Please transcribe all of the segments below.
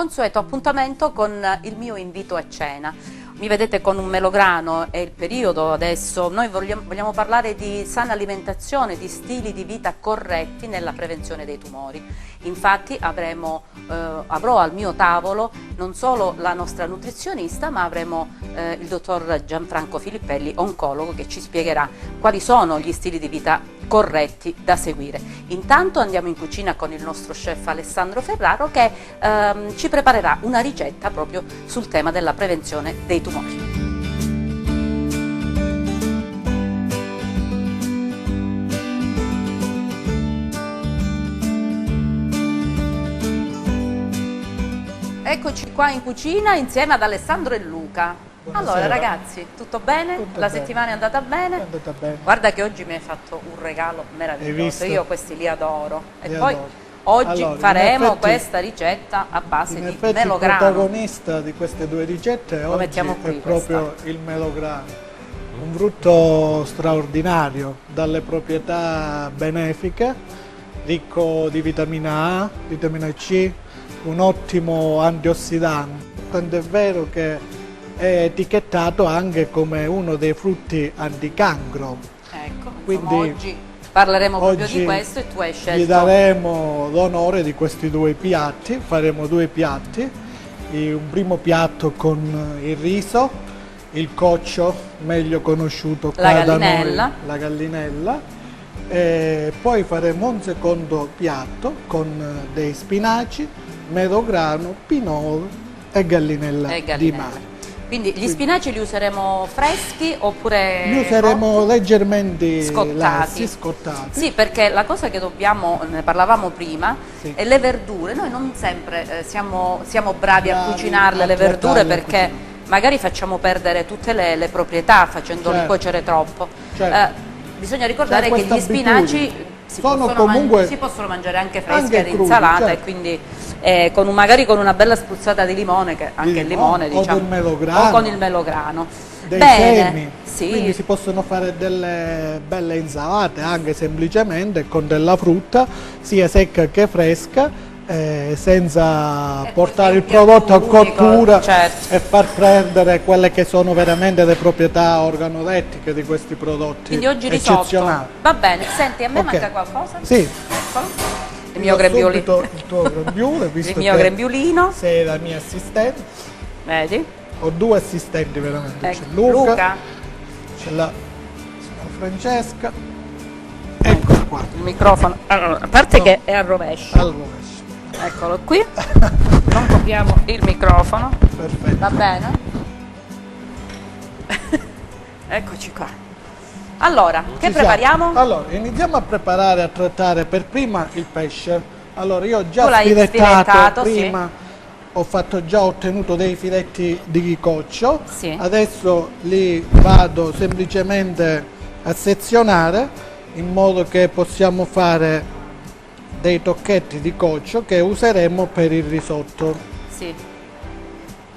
consueto appuntamento con il mio invito a cena. Mi vedete con un melograno, è il periodo adesso, noi vogliamo parlare di sana alimentazione, di stili di vita corretti nella prevenzione dei tumori. Infatti avrò al mio tavolo non solo la nostra nutrizionista, ma avremo il dottor Gianfranco Filippelli, oncologo, che ci spiegherà quali sono gli stili di vita corretti da seguire. Intanto andiamo in cucina con il nostro chef Alessandro Ferraro, che ci preparerà una ricetta proprio sul tema della prevenzione dei tumori. Eccoci qua in cucina insieme ad Alessandro e Luca. Buonasera. Allora ragazzi, tutto bene? Tutto La bene. settimana è andata bene? È andata bene. Guarda che oggi mi hai fatto un regalo Hai meraviglioso, visto? io questi li adoro. E Li poi adoro. oggi Allora, faremo in effetti- questa ricetta a base In di effetti il melograno. protagonista di queste due ricette Lo oggi mettiamo è qui, proprio il melograno, un frutto straordinario dalle proprietà benefiche, ricco di vitamina A, vitamina C, un ottimo antiossidante, tanto è vero che è etichettato anche come uno dei frutti anticancro. Ecco, Quindi insomma, oggi parleremo proprio oggi di questo e tu hai gli scelto. daremo l'onore di questi due piatti, faremo due piatti, un primo piatto con il riso, il coccio, meglio conosciuto qua La da gallinella. noi, la gallinella, e poi faremo un secondo piatto con dei spinaci, melograno, pinoli e gallinella, E di gallinella. mare. Quindi gli spinaci li useremo freschi oppure Li useremo leggermente scottati? scottati. Sì, perché la cosa che dobbiamo, ne parlavamo prima, Sì. è le verdure. Noi non sempre siamo bravi a Bravi cucinarle a le verdure, trattarle, perché magari facciamo perdere tutte le proprietà facendole Certo. cuocere troppo. Certo. Bisogna ricordare C'è che gli questa spinaci abitudine. si Sono possono, comunque si possono mangiare anche freschi anche crudi, all'insalata, certo. e quindi magari con una bella spruzzata di limone, che anche il limone, o diciamo, del melograno. o con il melograno. Dei Bene, semi, sì. quindi si possono fare delle belle insalate anche semplicemente con della frutta sia secca che fresca, senza E portare il così un prodotto a piatto unico, cottura, certo. e far perdere quelle che sono veramente le proprietà organolettiche di questi prodotti Quindi oggi risotto. eccezionali. Va bene, senti, a me Ok. manca qualcosa? Sì, Eccolo. Il io mio grembiulino. subito il tuo grembiule, visto Il mio che grembiulino, sei la mia assistente. vedi? Ho due assistenti veramente, Ecco, c'è Luca, Luca, c'è la signora Francesca, ecco qua, il microfono. Allora, a parte No. che è al rovescio, al rovescio, eccolo qui. Non copriamo il microfono, perfetto. va bene? Eccoci qua. Allora, che Ci prepariamo? siamo. Allora, iniziamo a preparare, a trattare per prima il pesce. Allora, io ho Tu già l'hai sfilettato sfilettato, sì. prima, già ottenuto dei filetti di coccio, Sì. adesso li vado semplicemente a sezionare in modo che possiamo fare dei tocchetti di coccio che useremo per il risotto. Sì.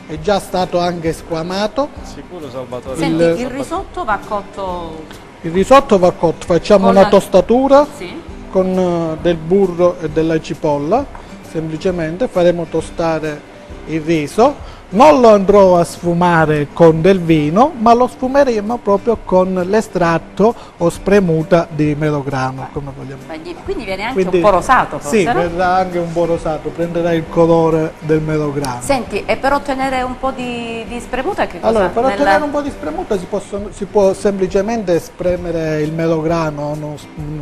È già stato anche squamato. Sicuro Salvatore? Senti, il risotto va cotto, Il risotto va cotto, facciamo Con una la- tostatura sì, con del burro e della cipolla, semplicemente faremo tostare il riso, non lo andrò a sfumare con del vino, ma lo sfumeremo proprio con l'estratto o spremuta di melograno, come vogliamo. quindi viene anche Quindi- un po' rosato forse, Sì, no? verrà anche un po' rosato, prenderà il colore del melograno. Senti, e per ottenere un po' di spremuta che cosa? Allora, per Nella- ottenere un po' di spremuta si può semplicemente spremere il melograno, uno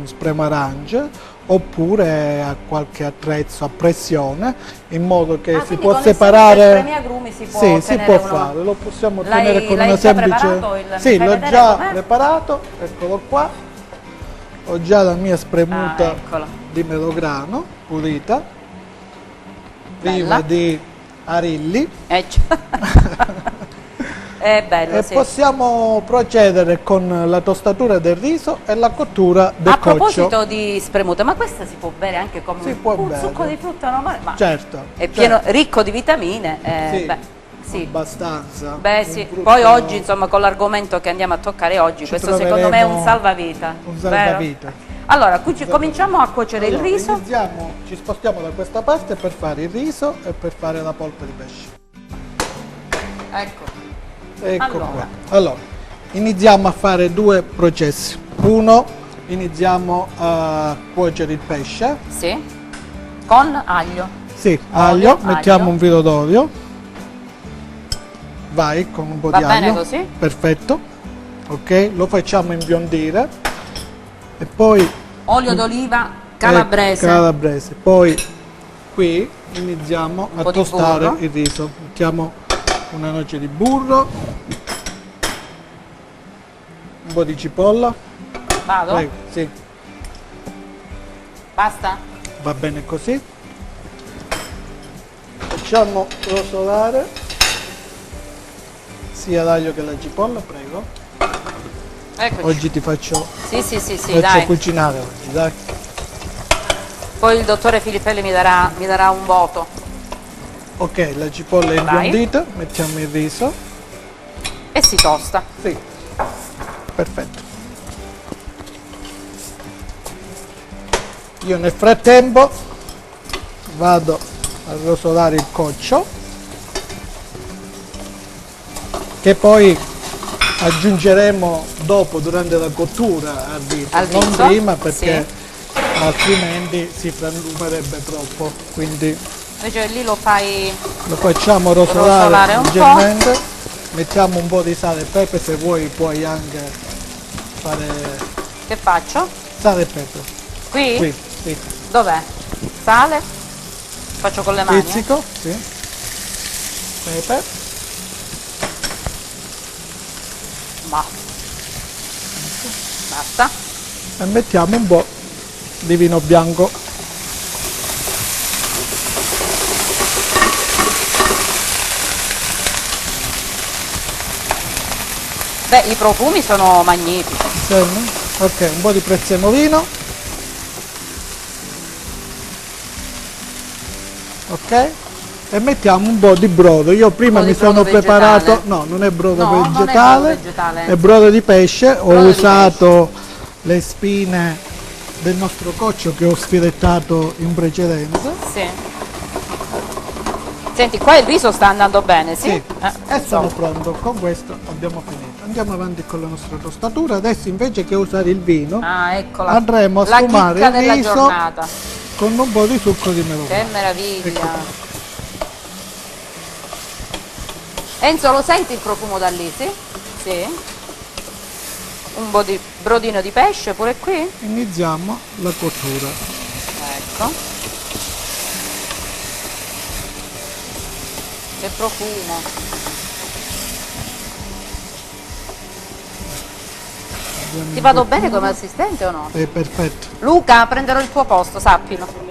spremarange, oppure a qualche attrezzo a pressione, in modo che si quindi può con il separare. semplice spremiagrumi si può Sì, si ottenere può uno- fare, lo possiamo L'hai- ottenere con l'hai una già semplice. preparato mi Sì, fai l'ho vedere già com'è? preparato, eccolo qua. Ho già la mia spremuta Ah, eccola. di melograno pulita, Bella. priva di arilli. È bello, E sì. possiamo procedere con la tostatura del riso e la cottura del A coccio. proposito di spremuta, ma questa si può bere anche come Si può un bere. succo di frutta normale? Ma Certo. è pieno, certo. ricco di vitamine. Sì, Beh, sì. abbastanza. Beh, Un sì. frutto- Poi oggi, insomma, con l'argomento che andiamo a toccare oggi, Ci questo secondo me è un troveremo salvavita. un vero? salvavita. Allora, qui cominciamo a cuocere il riso. Ci spostiamo da questa parte per fare il riso e per fare la polpa di pesce. Ecco. Ecco qua. Allora, iniziamo a fare due processi. Uno, iniziamo a cuocere il pesce. Sì. Con aglio. Sì, aglio, mettiamo un filo d'olio. Vai, con un po' di aglio. Va bene così? Perfetto. Ok, lo facciamo imbiondire. E poi... Olio d'oliva calabrese. Calabrese. Poi qui iniziamo a tostare il riso. Mettiamo una noce di burro. Un po' di cipolla. Vado? Prego, sì. Basta? Va bene così. Facciamo rosolare sia l'aglio che la cipolla, prego. Eccoci. Oggi ti faccio, dai. cucinare oggi, dai. Poi il dottore Filippelli mi darà un voto. Ok, la cipolla è imbiondita, mettiamo il riso. E si tosta. Sì, perfetto. Io nel frattempo vado a rosolare il coccio, che poi aggiungeremo dopo, durante la cottura al riso, non prima, perché altrimenti si frantumerebbe troppo. Quindi invece lì lo facciamo rosolare leggermente. Mettiamo un po' di sale e pepe, se vuoi puoi anche fare... Che faccio? Sale e pepe. Qui? Qui, sì. Dov'è? Sale? Faccio con le mani? Pizzico, sì. Pepe. Basta. E mettiamo un po' di vino bianco. Beh, i profumi sono magnifici. Ok, un po' di prezzemolino. Ok? E mettiamo un po' di brodo. Io prima mi sono preparato, no, non è brodo vegetale, è brodo di pesce. Ho usato le spine del nostro coccio che ho sfilettato in precedenza. Sì. Senti, qua il riso sta andando bene, sì? E sono pronto, con questo abbiamo finito. Andiamo avanti con la nostra tostatura. Adesso invece che usare il vino, eccola. andremo a sfumare il riso giornata. con un po' di succo di melograno. Che meraviglia! Enzo, lo senti il profumo da lì, sì? Sì. Un po' di brodino di pesce pure qui? Iniziamo la cottura. Ecco. Che profumo! Ti vado bene come assistente o no? È perfetto. Luca, prenderò il tuo posto, sappilo.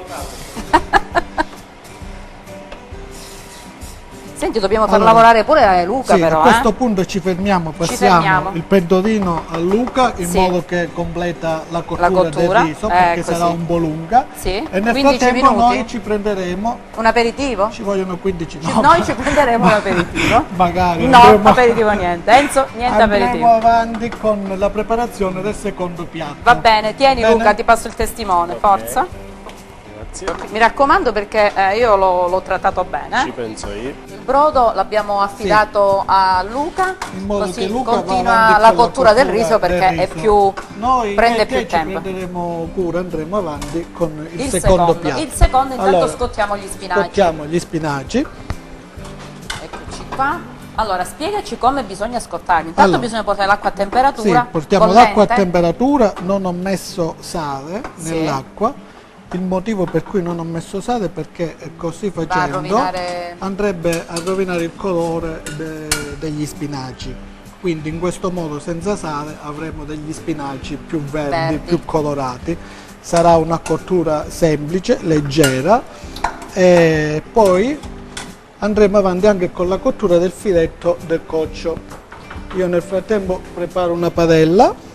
Senti, dobbiamo far lavorare pure Luca, sì, però. A questo punto ci fermiamo, passiamo il pendolino a Luca in modo che completa la cottura del riso, perché sarà un po' lunga. Sì. E nel frattempo noi ci prenderemo un aperitivo? Ci vogliono 15 minuti. Noi ci prenderemo un aperitivo? Magari. No, aperitivo niente. Enzo, niente aperitivo. Andiamo avanti con la preparazione del secondo piatto. Va bene, tieni Luca, ti passo il testimone, forza. Grazie. Mi raccomando perché io l'ho trattato bene. Ci penso io. Il brodo l'abbiamo affidato a Luca, in modo così che Luca continua la cottura del riso perché è più, prende più tempo. Prenderemo cura, andremo avanti con il secondo piatto. Il secondo, intanto scottiamo gli spinaci. Scottiamo gli spinaci. Eccoci qua. Allora, spiegaci come bisogna scottarli. Intanto bisogna portare l'acqua a temperatura. Sì, portiamo l'acqua a temperatura, non ho messo sale nell'acqua. Il motivo per cui non ho messo sale è perché così facendo andrebbe a rovinare il colore degli spinaci. Quindi in questo modo senza sale avremo degli spinaci più verdi, più colorati. Sarà una cottura semplice, leggera, e poi andremo avanti anche con la cottura del filetto del coccio. Io nel frattempo preparo una padella.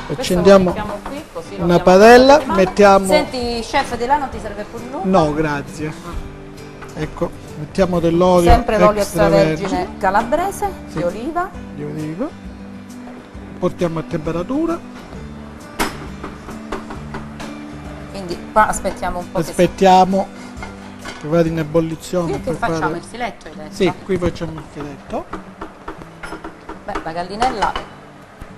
Accendiamo qui, così una padella, mettiamo... Senti, chef, di là non ti serve pure l'olio? No, grazie. Ecco, mettiamo dell'olio sempre l'olio extravergine calabrese, di oliva. Portiamo a temperatura. Quindi qua aspettiamo un po' Aspettiamo che vada in ebollizione. Qui che per facciamo fare- il filetto, hai detto? Sì, qui facciamo il filetto. Beh, la gallinella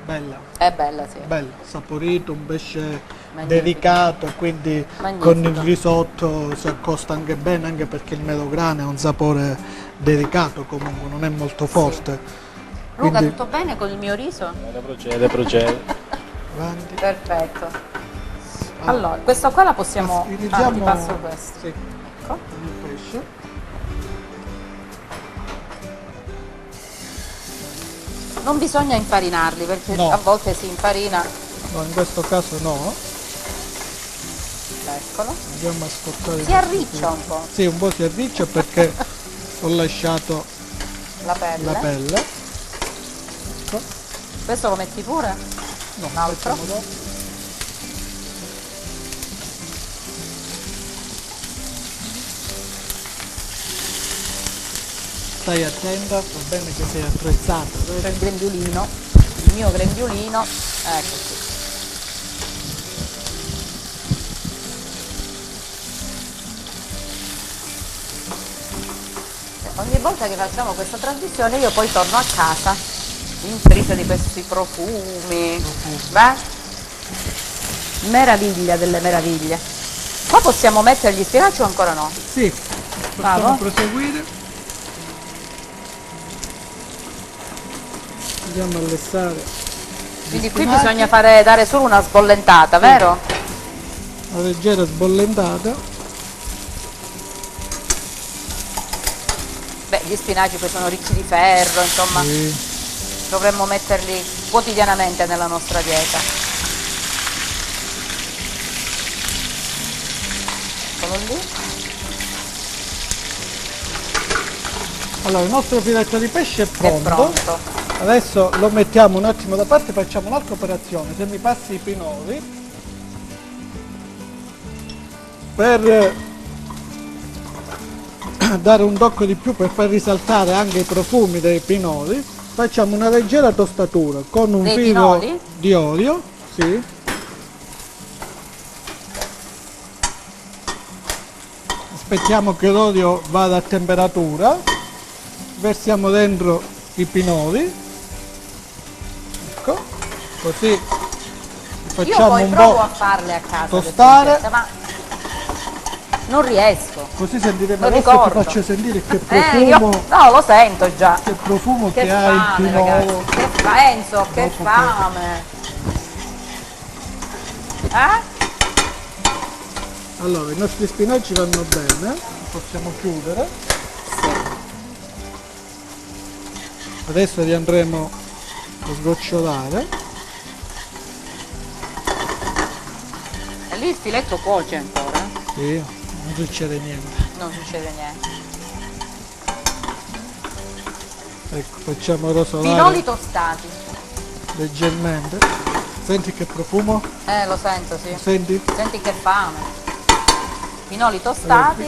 Bella, è bella, sì. bella, saporito, un pesce Magnifico. delicato, quindi Magnifico. con il risotto si accosta anche bene, anche perché il melograno ha un sapore delicato comunque, non è molto forte. Luca, Quindi tutto bene con il mio riso? Procede, procede. avanti. Perfetto. Allora, questa qua la possiamo... Ah, Iniziamo ti passo questo. sì, Ecco. con il pesce. Non bisogna infarinarli perché No. a volte si infarina. No, in questo caso no. Eccolo. Andiamo a scottare. Si arriccia un po' Sì, un po' si arriccia perché ho lasciato la pelle. la pelle. Ecco. Questo lo metti pure? No, Un altro? mettiamo dopo. Stai attenta, va bene che sei attrezzata. C'è il grembiulino, il mio grembiulino, ecco qui. Ogni volta che facciamo questa trasmissione io poi torno a casa intrisa di questi profumi. Beh, meraviglia delle meraviglie. Qua possiamo mettere gli spinaci o ancora no? Sì, possiamo Bravo. proseguire. Andiamo a lessare. Quindi qui spinaci. bisogna dare solo una sbollentata, vero? Una leggera sbollentata. Beh, gli spinaci poi sono ricchi di ferro, insomma, Sì. dovremmo metterli quotidianamente nella nostra dieta. Eccolo lì. Allora, il nostro filetto di pesce è È pronto. pronto. Adesso lo mettiamo un attimo da parte, facciamo un'altra operazione. Se mi passi i pinoli, per dare un tocco di più, per far risaltare anche i profumi dei pinoli, facciamo una leggera tostatura con un Dei filo pinoli? di olio. Sì. Aspettiamo che l'olio vada a temperatura, versiamo dentro i pinoli, ecco, così Io facciamo poi un provo po' a farle a casa queste tostare. ricette, ma non riesco. così sentiremo. Non Adesso ricordo. ti faccio sentire che Io profumo, no, lo sento già. che profumo Che che ha il fame, pinolo. ragazzi. Che penso, che Dopo che- fame. Eh? Allora, i nostri spinaci vanno bene, possiamo chiudere. Adesso li andremo a sgocciolare. E lì il filetto cuoce ancora, Sì, non succede niente. non succede niente. Ecco, facciamo rosolare Pinoli tostati. leggermente. Senti che profumo? Lo sento, sì. Senti? Senti che fame. Pinoli tostati.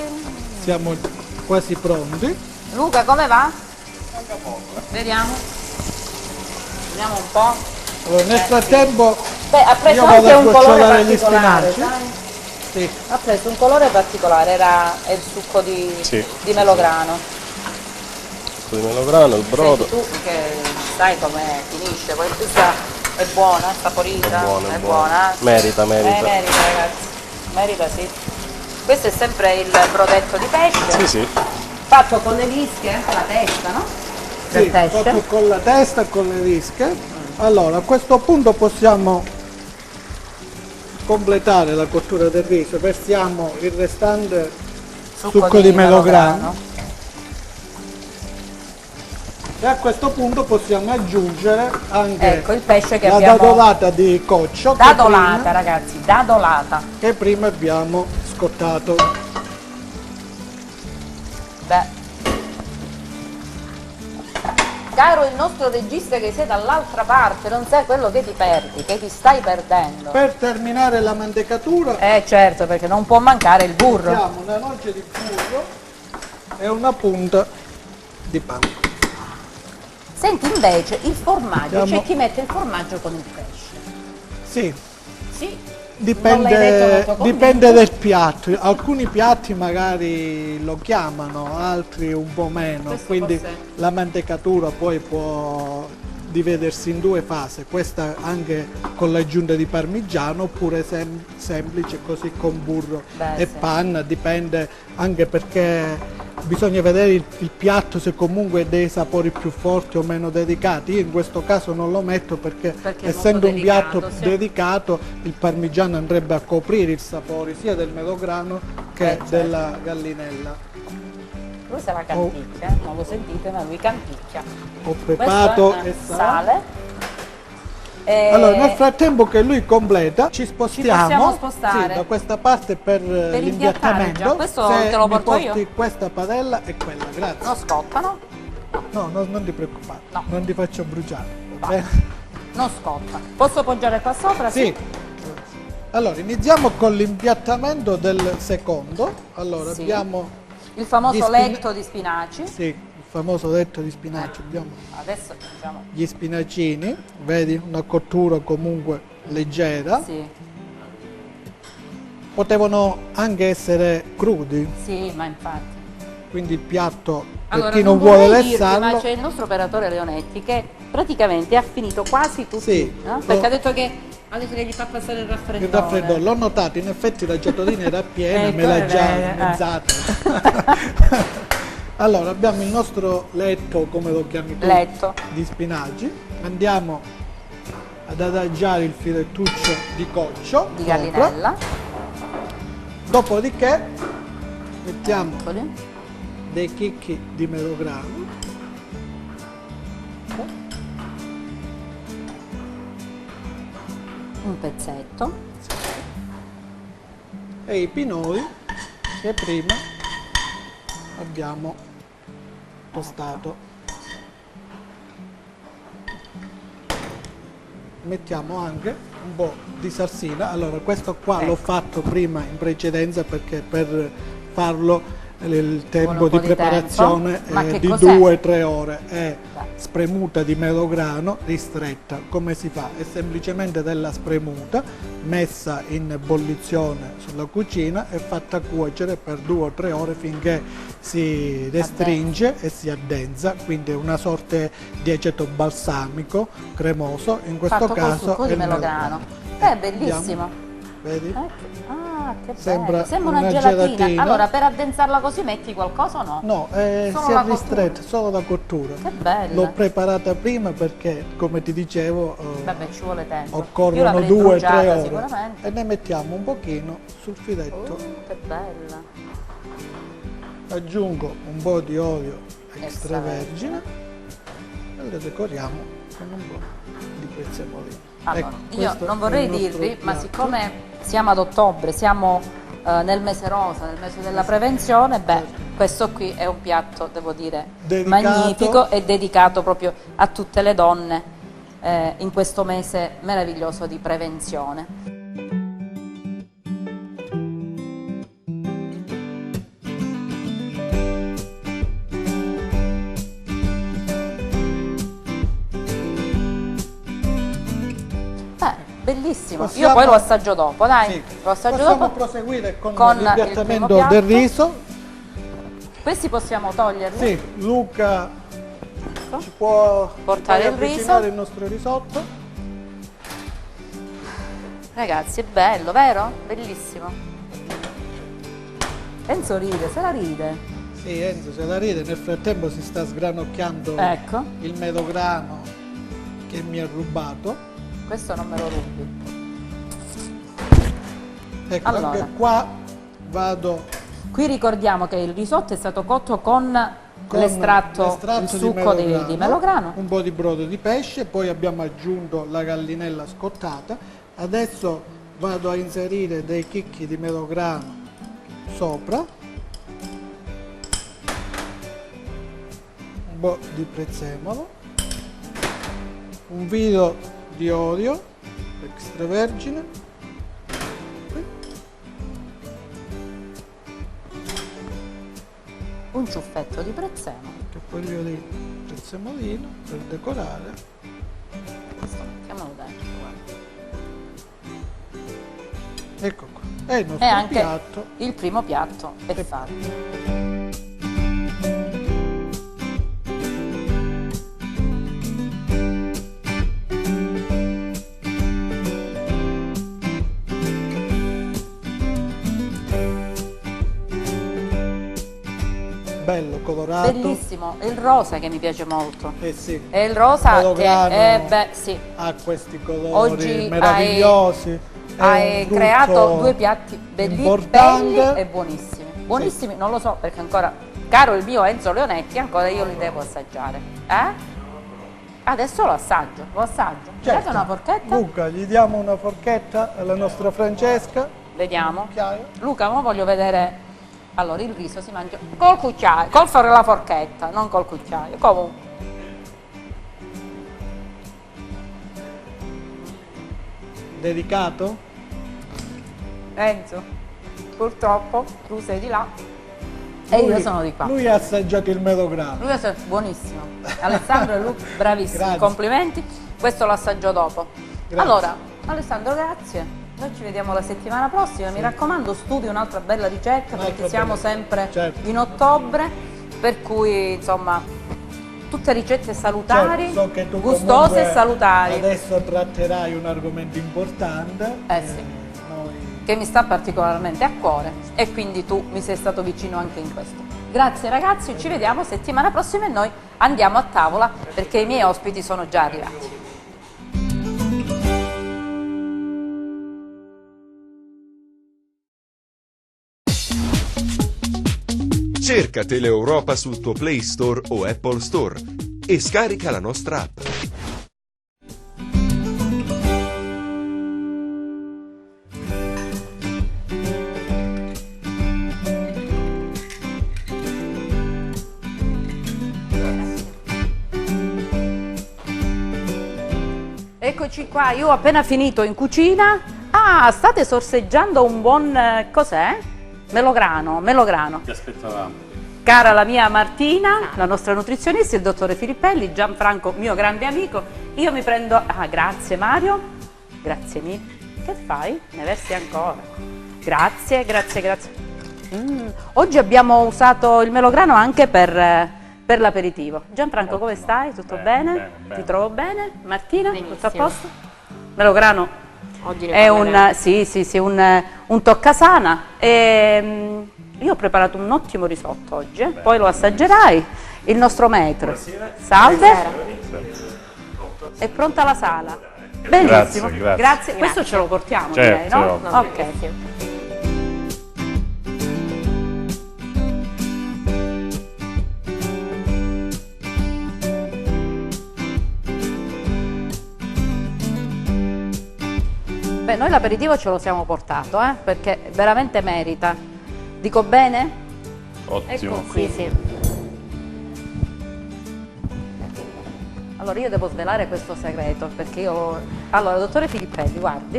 Siamo quasi pronti. Luca, come va? Vediamo. Vediamo un po'. Allora, nel frattempo Beh, ha preso io vado anche a un colore sgocciolare gli particolare, spinaci. sai? Sì, Ha preso un colore particolare, è il succo di, Sì, di melograno. Con il melograno, il brodo. Senti tu che sai come finisce, questa è buona, saporita, È buona. eh? Merita, merita. Merita ragazzi, merita sì. Questo è sempre il brodetto di pesce, Sì, sì. fatto con le vische, anche la testa, no? Del sì, pesce. fatto con la testa e con le vische. Allora, a questo punto possiamo completare la cottura del riso. Versiamo il restante succo di melograno. E a questo punto possiamo aggiungere anche Ecco il pesce che la abbiamo dadolata di coccio dadolata, ragazzi, dadolata. che prima abbiamo scottato. Beh. Caro il nostro regista che sei dall'altra parte, non sai quello che ti perdi, che ti stai perdendo. Per terminare la mantecatura Certo, perché non può mancare il burro. mettiamo una noce di burro e una punta di pane. Senti invece il formaggio, Andiamo. c'è chi mette il formaggio con il pesce. Sì, Sì, Non l'hai detto Dipende, molto dipende convinto. dal piatto, alcuni piatti magari lo chiamano, altri un po' meno, Questo quindi forse- la mantecatura poi può dividersi in due fasi, questa anche con l'aggiunta di parmigiano oppure semplice così con burro Beh, e sì. panna, dipende anche perché bisogna vedere il piatto se comunque ha dei sapori più forti o meno delicati. Io in questo caso non lo metto perché Perché è essendo molto un piatto delicato, sì. dedicato, il parmigiano andrebbe a coprire i sapori sia del melograno che Certo. della gallinella. Lui se la canticchia, non lo sentite, ma lui canticchia. Ho preparato Questo è e sale. Allora, nel frattempo che lui completa, ci spostiamo possiamo spostare. sì, da questa parte per impiattare l'impiattamento. già. Questo Se te lo mi porto io? porti questa padella e quella, grazie. Non scottano? No, non ti preoccupare, No. non ti faccio bruciare. Va Va. bene? Non scotta. Posso poggiare qua sopra? Sì. Allora, iniziamo con l'impiattamento del secondo. Allora, Sì. abbiamo Il famoso Gli letto di spinaci. sì, il famoso letto di spinaci. Abbiamo Adesso diciamo. gli spinacini, vedi, una cottura comunque leggera. Sì, Potevano anche essere crudi, sì, ma infatti. quindi il piatto, per Allora, chi non vuole vorrei dirvi, ma lessarlo, c'è il nostro operatore Leonetti che praticamente ha finito quasi tutti, Sì. no? Perché ha detto che gli fa passare il il raffreddore. raffreddore, l'ho notato, in effetti la giotolina era piena, Ecco, me l'ha già vedi, mezzata. Allora, abbiamo il nostro letto, come lo chiami tu, Letto. di spinaci. Andiamo ad adagiare il filettuccio di coccio Di sopra. gallinella. Dopodiché mettiamo Eccoli. dei chicchi di melograno. Un pezzetto. E i pinoli che prima abbiamo tostato. Mettiamo anche un po' di salsina. Allora, questo qua l'ho Ecco. fatto prima in precedenza perché per farlo il tempo un po' di di preparazione tempo. Ma è che di cos'è? 2-3 ore. È Beh. spremuta di melograno ristretta. Come si fa? È semplicemente della spremuta messa in ebollizione sulla cucina e fatta cuocere per 2 o 3 ore finché si restringe e si addensa, quindi è una sorta di aceto balsamico cremoso, in questo Fatto col caso succo è di il melograno. melograno. Bellissimo. Andiamo. Vedi? Ah, che Sembra bello. Sembra una una gelatina. gelatina. Allora, per addensarla così metti qualcosa o no? No, Solo si la è ristretta, solo la cottura. Che bello. L'ho preparata prima perché, come ti dicevo, Vabbè, ci vuole tempo. Io occorrono l'avrei 2-3 bruciata ore. sicuramente. E ne mettiamo un pochino sul filetto. Che bella. Aggiungo un po' di olio Extravergine. extravergine e lo decoriamo con un po' di prezzemolino. Allora, Ecco, io questo non è vorrei il nostro dirvi, ma piatto. siccome siamo ad ottobre, siamo nel mese rosa, nel mese della prevenzione, beh, questo qui è un piatto, devo dire, Dedicato. magnifico e dedicato proprio a tutte le donne in questo mese meraviglioso di prevenzione. Bellissimo, io Possiamo- poi lo assaggio dopo, dai, Sì. lo assaggio Possiamo dopo. proseguire con con il l'impiattamento primo piatto. del riso. Questi possiamo toglierli? Sì, Luca ci può Portare il avvicinare riso. il nostro risotto. Ragazzi, è bello, vero? Bellissimo. Enzo ride, se la ride. Sì, Enzo se la ride, nel frattempo si sta sgranocchiando Ecco, il melograno che mi ha rubato. questo non me lo rubi. Ecco, Allora. anche qua vado Qui ricordiamo che il risotto è stato cotto con con l'estratto, il succo di melograno. un po' di brodo di pesce, poi abbiamo aggiunto la gallinella scottata. Adesso vado a inserire dei chicchi di melograno sopra, un po' di prezzemolo, un filo di olio extravergine, Un ciuffetto di prezzemolo. che foglio di prezzemolino per decorare. Questo mettiamolo dentro, guarda. Ecco qua, è il E nostro anche piatto. il primo piatto è fatto. Bello, colorato. Bellissimo, è il rosa che mi piace molto. Eh sì, È il rosa melograno che beh, sì. ha questi colori Oggi meravigliosi. È Hai un frutto creato due piatti belli importante. e buonissimi. Buonissimi, non lo so perché ancora, caro il mio Enzo Leonetti, ancora io li devo assaggiare. Adesso lo assaggio, Certo. Date una forchetta? Luca, gli diamo una forchetta alla nostra Francesca. Vediamo. Cucchiaio. Luca, ora voglio vedere. Allora, il riso si mangia col cucchiaio, col fare la forchetta, non col cucchiaio. Comunque. Dedicato? Enzo, purtroppo tu sei di là e io sono di qua. Lui ha assaggiato il melograno. Lui è buonissimo. Alessandro e Luca, bravissimi, Grazie. complimenti. Questo lo assaggio dopo. Grazie. Allora, Alessandro, grazie. Noi ci vediamo la settimana prossima. Mi raccomando, studi un'altra bella ricetta perché siamo sempre Certo. in ottobre, per cui insomma tutte ricette salutari, Certo, so che tu gustose comunque e salutari. Adesso tratterai un argomento importante. Sì. Noi Che mi sta particolarmente a cuore e quindi tu mi sei stato vicino anche in questo. Grazie ragazzi, ci vediamo settimana prossima e noi andiamo a tavola perché i miei ospiti sono già arrivati. Cerca Teleeuropa sul tuo Play Store o Apple Store e scarica la nostra app. Eccoci qua, io ho appena finito in cucina. State sorseggiando un buon, cos'è? Melograno. Ti aspettavamo. Cara la mia Martina, la nostra nutrizionista, il dottore Filippelli, Gianfranco, mio grande amico, io mi prendo... grazie Mario, grazie mille. Che fai? Ne versi ancora. Grazie. Oggi abbiamo usato il melograno anche per l'aperitivo. Gianfranco, come stai? Tutto bene? Ti trovo bene? Martina, tutto a posto? Melograno Oggi ne è parleremo. un toccasana. Io ho preparato un ottimo risotto oggi, poi lo assaggerai. Il nostro maître. Salve. È pronta la sala. Benissimo. Grazie. Questo ce lo portiamo, Certo, direi, no? ovvio. Ok. Beh, noi l'aperitivo ce lo siamo portato, perché veramente merita. Dico bene? Ottimo. Ecco qui. Sì. Allora io devo svelare questo segreto, perché io... Allora, dottore Filippelli, guardi.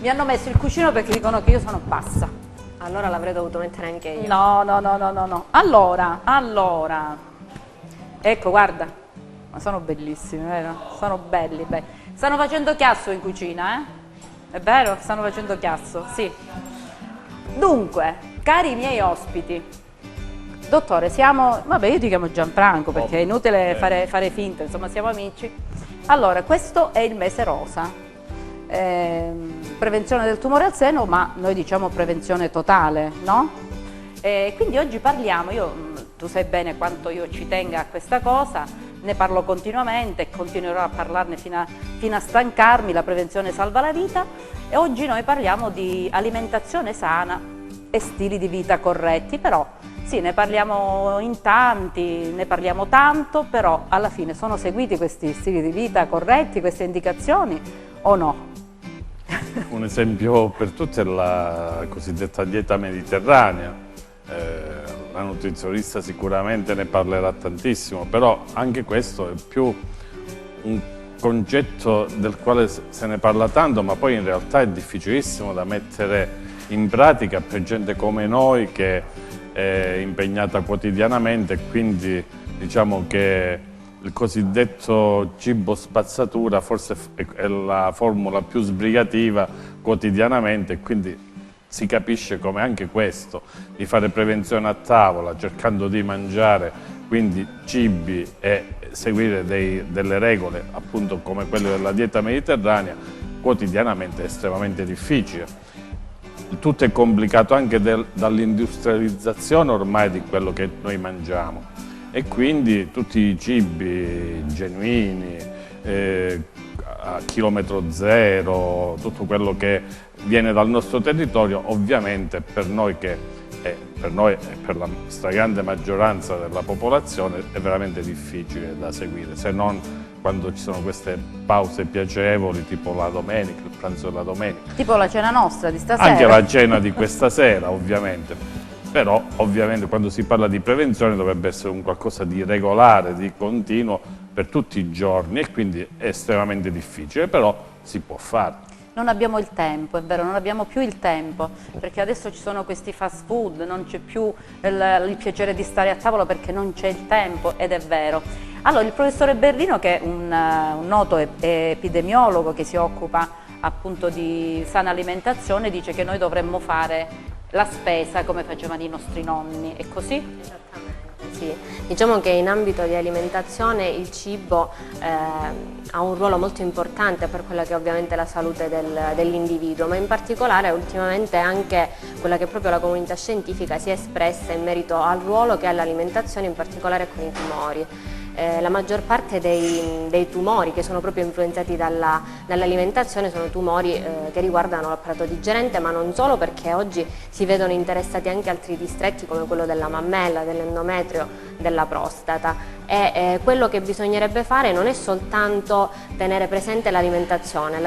Mi hanno messo il cuscino perché dicono che io sono bassa. Allora l'avrei dovuto mettere anche io. No. Allora. Ecco, guarda. Ma sono bellissimi, vero? Sono belli. Stanno facendo chiasso in cucina, È vero? Stanno facendo chiasso, sì. Dunque, cari miei ospiti, dottore, siamo... Vabbè, io ti chiamo Gianfranco perché è inutile fare finta, insomma, siamo amici. Allora, questo è il mese rosa. Prevenzione del tumore al seno, ma noi diciamo prevenzione totale, no? Quindi oggi parliamo, tu sai bene quanto io ci tenga a questa cosa, ne parlo continuamente e continuerò a parlarne fino a stancarmi, la prevenzione salva la vita e oggi noi parliamo di alimentazione sana e stili di vita corretti, però sì, ne parliamo in tanti, ne parliamo tanto, però alla fine sono seguiti questi stili di vita corretti, queste indicazioni o no? Un esempio per tutti è la cosiddetta dieta mediterranea. La nutrizionista sicuramente ne parlerà tantissimo, però anche questo è più un concetto del quale se ne parla tanto, ma poi in realtà è difficilissimo da mettere in pratica per gente come noi che è impegnata quotidianamente e quindi diciamo che il cosiddetto cibo spazzatura forse è la formula più sbrigativa quotidianamente, e quindi si capisce come anche questo, di fare prevenzione a tavola, cercando di mangiare quindi cibi e seguire delle regole, appunto come quelle della dieta mediterranea, quotidianamente è estremamente difficile. Tutto è complicato anche dall'industrializzazione ormai di quello che noi mangiamo, e quindi tutti i cibi genuini, a chilometro zero, tutto quello che viene dal nostro territorio, ovviamente per noi e per la stragrande maggioranza della popolazione è veramente difficile da seguire, se non quando ci sono queste pause piacevoli, tipo la domenica, il pranzo della domenica. Tipo la cena nostra di stasera. Anche la cena di questa sera, ovviamente. Però, ovviamente, quando si parla di prevenzione dovrebbe essere un qualcosa di regolare, di continuo, per tutti i giorni, e quindi è estremamente difficile, però si può fare. Non abbiamo il tempo, è vero, non abbiamo più il tempo, perché adesso ci sono questi fast food, non c'è più il piacere di stare a tavola perché non c'è il tempo, ed è vero. Allora, il professore Berlino, che è un noto epidemiologo che si occupa appunto di sana alimentazione, dice che noi dovremmo fare la spesa come facevano i nostri nonni, è così? Esattamente, sì. Diciamo che in ambito di alimentazione il cibo ha un ruolo molto importante per quella che è ovviamente la salute dell'individuo, ma in particolare ultimamente anche quella che è proprio la comunità scientifica si è espressa in merito al ruolo che ha l'alimentazione, in particolare con i tumori. La maggior parte dei tumori che sono proprio influenzati dall'alimentazione sono tumori che riguardano l'apparato digerente, ma non solo, perché oggi si vedono interessati anche altri distretti come quello della mammella, dell'endometrio, della prostata. E quello che bisognerebbe fare non è soltanto tenere presente l'alimentazione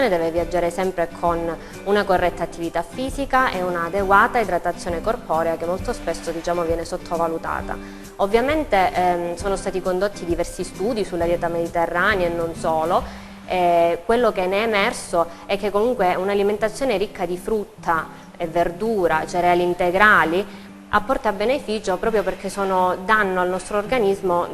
deve viaggiare sempre con una corretta attività fisica e un'adeguata idratazione corporea, che molto spesso, diciamo, viene sottovalutata. Ovviamente sono stati condotti diversi studi sulla dieta mediterranea e non solo. Quello che ne è emerso è che comunque un'alimentazione ricca di frutta e verdura, cereali integrali, apporta beneficio proprio perché danno al nostro organismo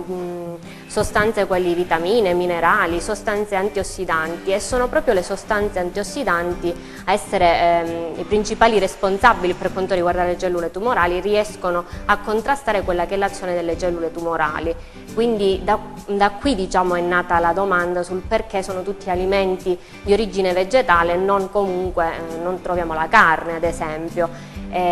sostanze quali vitamine, minerali, sostanze antiossidanti, e sono proprio le sostanze antiossidanti a essere i principali responsabili per quanto riguarda le cellule tumorali, riescono a contrastare quella che è l'azione delle cellule tumorali. Quindi da qui, diciamo, è nata la domanda sul perché sono tutti alimenti di origine vegetale e non troviamo la carne, ad esempio.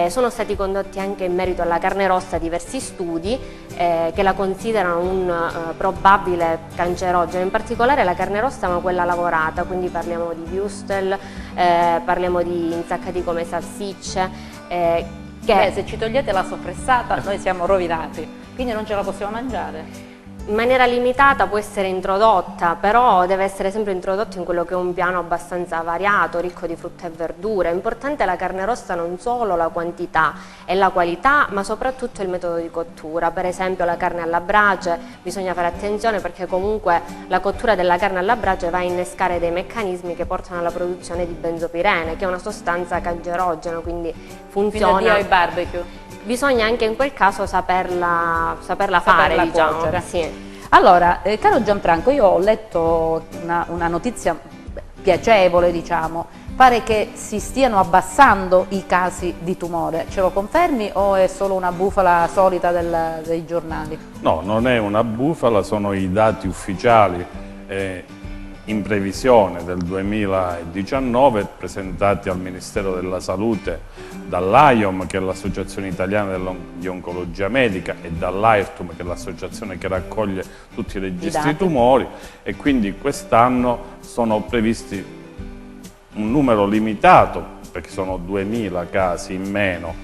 Sono stati condotti anche in merito alla carne rossa diversi studi che la considerano un probabile cancerogeno, in particolare la carne rossa ma quella lavorata, quindi parliamo di würstel, parliamo di insaccati come salsicce. Se ci togliete la soppressata noi siamo rovinati, quindi non ce la possiamo mangiare. In maniera limitata può essere introdotta, però deve essere sempre introdotta in quello che è un piano abbastanza variato, ricco di frutta e verdura. È importante la carne rossa non solo la quantità e la qualità, ma soprattutto il metodo di cottura. Per esempio la carne alla brace, bisogna fare attenzione perché comunque la cottura della carne alla brace va a innescare dei meccanismi che portano alla produzione di benzopirene, che è una sostanza cancerogena, quindi funziona. Quindi addio ai barbecue. Bisogna anche in quel caso saperla fare, diciamo. Sì. Allora, caro Gianfranco, io ho letto una notizia piacevole, diciamo. Pare che si stiano abbassando i casi di tumore. Ce lo confermi o è solo una bufala solita dei giornali? No, non è una bufala, sono i dati ufficiali in previsione del 2019 presentati al Ministero della Salute dall'AIOM, che è l'Associazione Italiana di Oncologia Medica, e dall'AIRTUM, che è l'associazione che raccoglie tutti i registri tumori, e quindi quest'anno sono previsti un numero limitato, perché sono 2000 casi in meno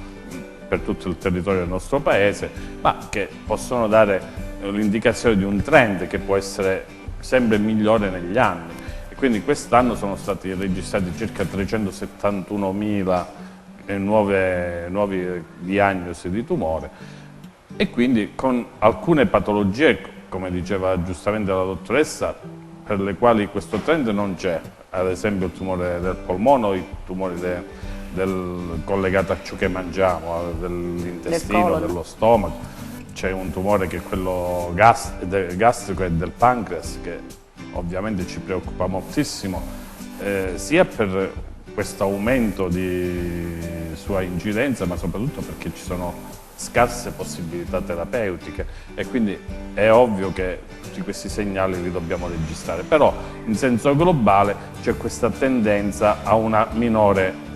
per tutto il territorio del nostro paese, ma che possono dare l'indicazione di un trend che può essere sempre migliore negli anni. E quindi quest'anno sono stati registrati circa 371.000 nuove diagnosi di tumore, e quindi con alcune patologie, come diceva giustamente la dottoressa, per le quali questo trend non c'è, ad esempio il tumore del polmone o i tumori collegati a ciò che mangiamo, dell'intestino, dello stomaco. c'è un tumore che è quello gastrico e del pancreas, che ovviamente ci preoccupa moltissimo, sia per questo aumento di sua incidenza, ma soprattutto perché ci sono scarse possibilità terapeutiche e quindi è ovvio che tutti questi segnali li dobbiamo registrare, però in senso globale c'è questa tendenza a una minore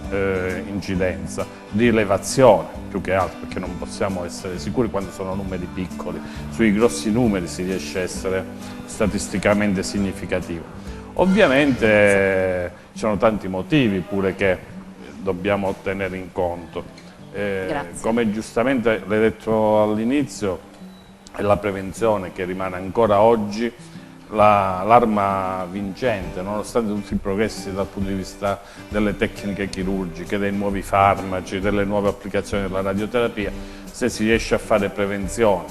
incidenza, rilevazione più che altro, perché non possiamo essere sicuri quando sono numeri piccoli, sui grossi numeri si riesce a essere statisticamente significativo. Ovviamente ci sono tanti motivi pure che dobbiamo tenere in conto. Come giustamente l'hai detto all'inizio, è la prevenzione che rimane ancora oggi l'arma vincente, nonostante tutti i progressi dal punto di vista delle tecniche chirurgiche, dei nuovi farmaci, delle nuove applicazioni della radioterapia. Se si riesce a fare prevenzione,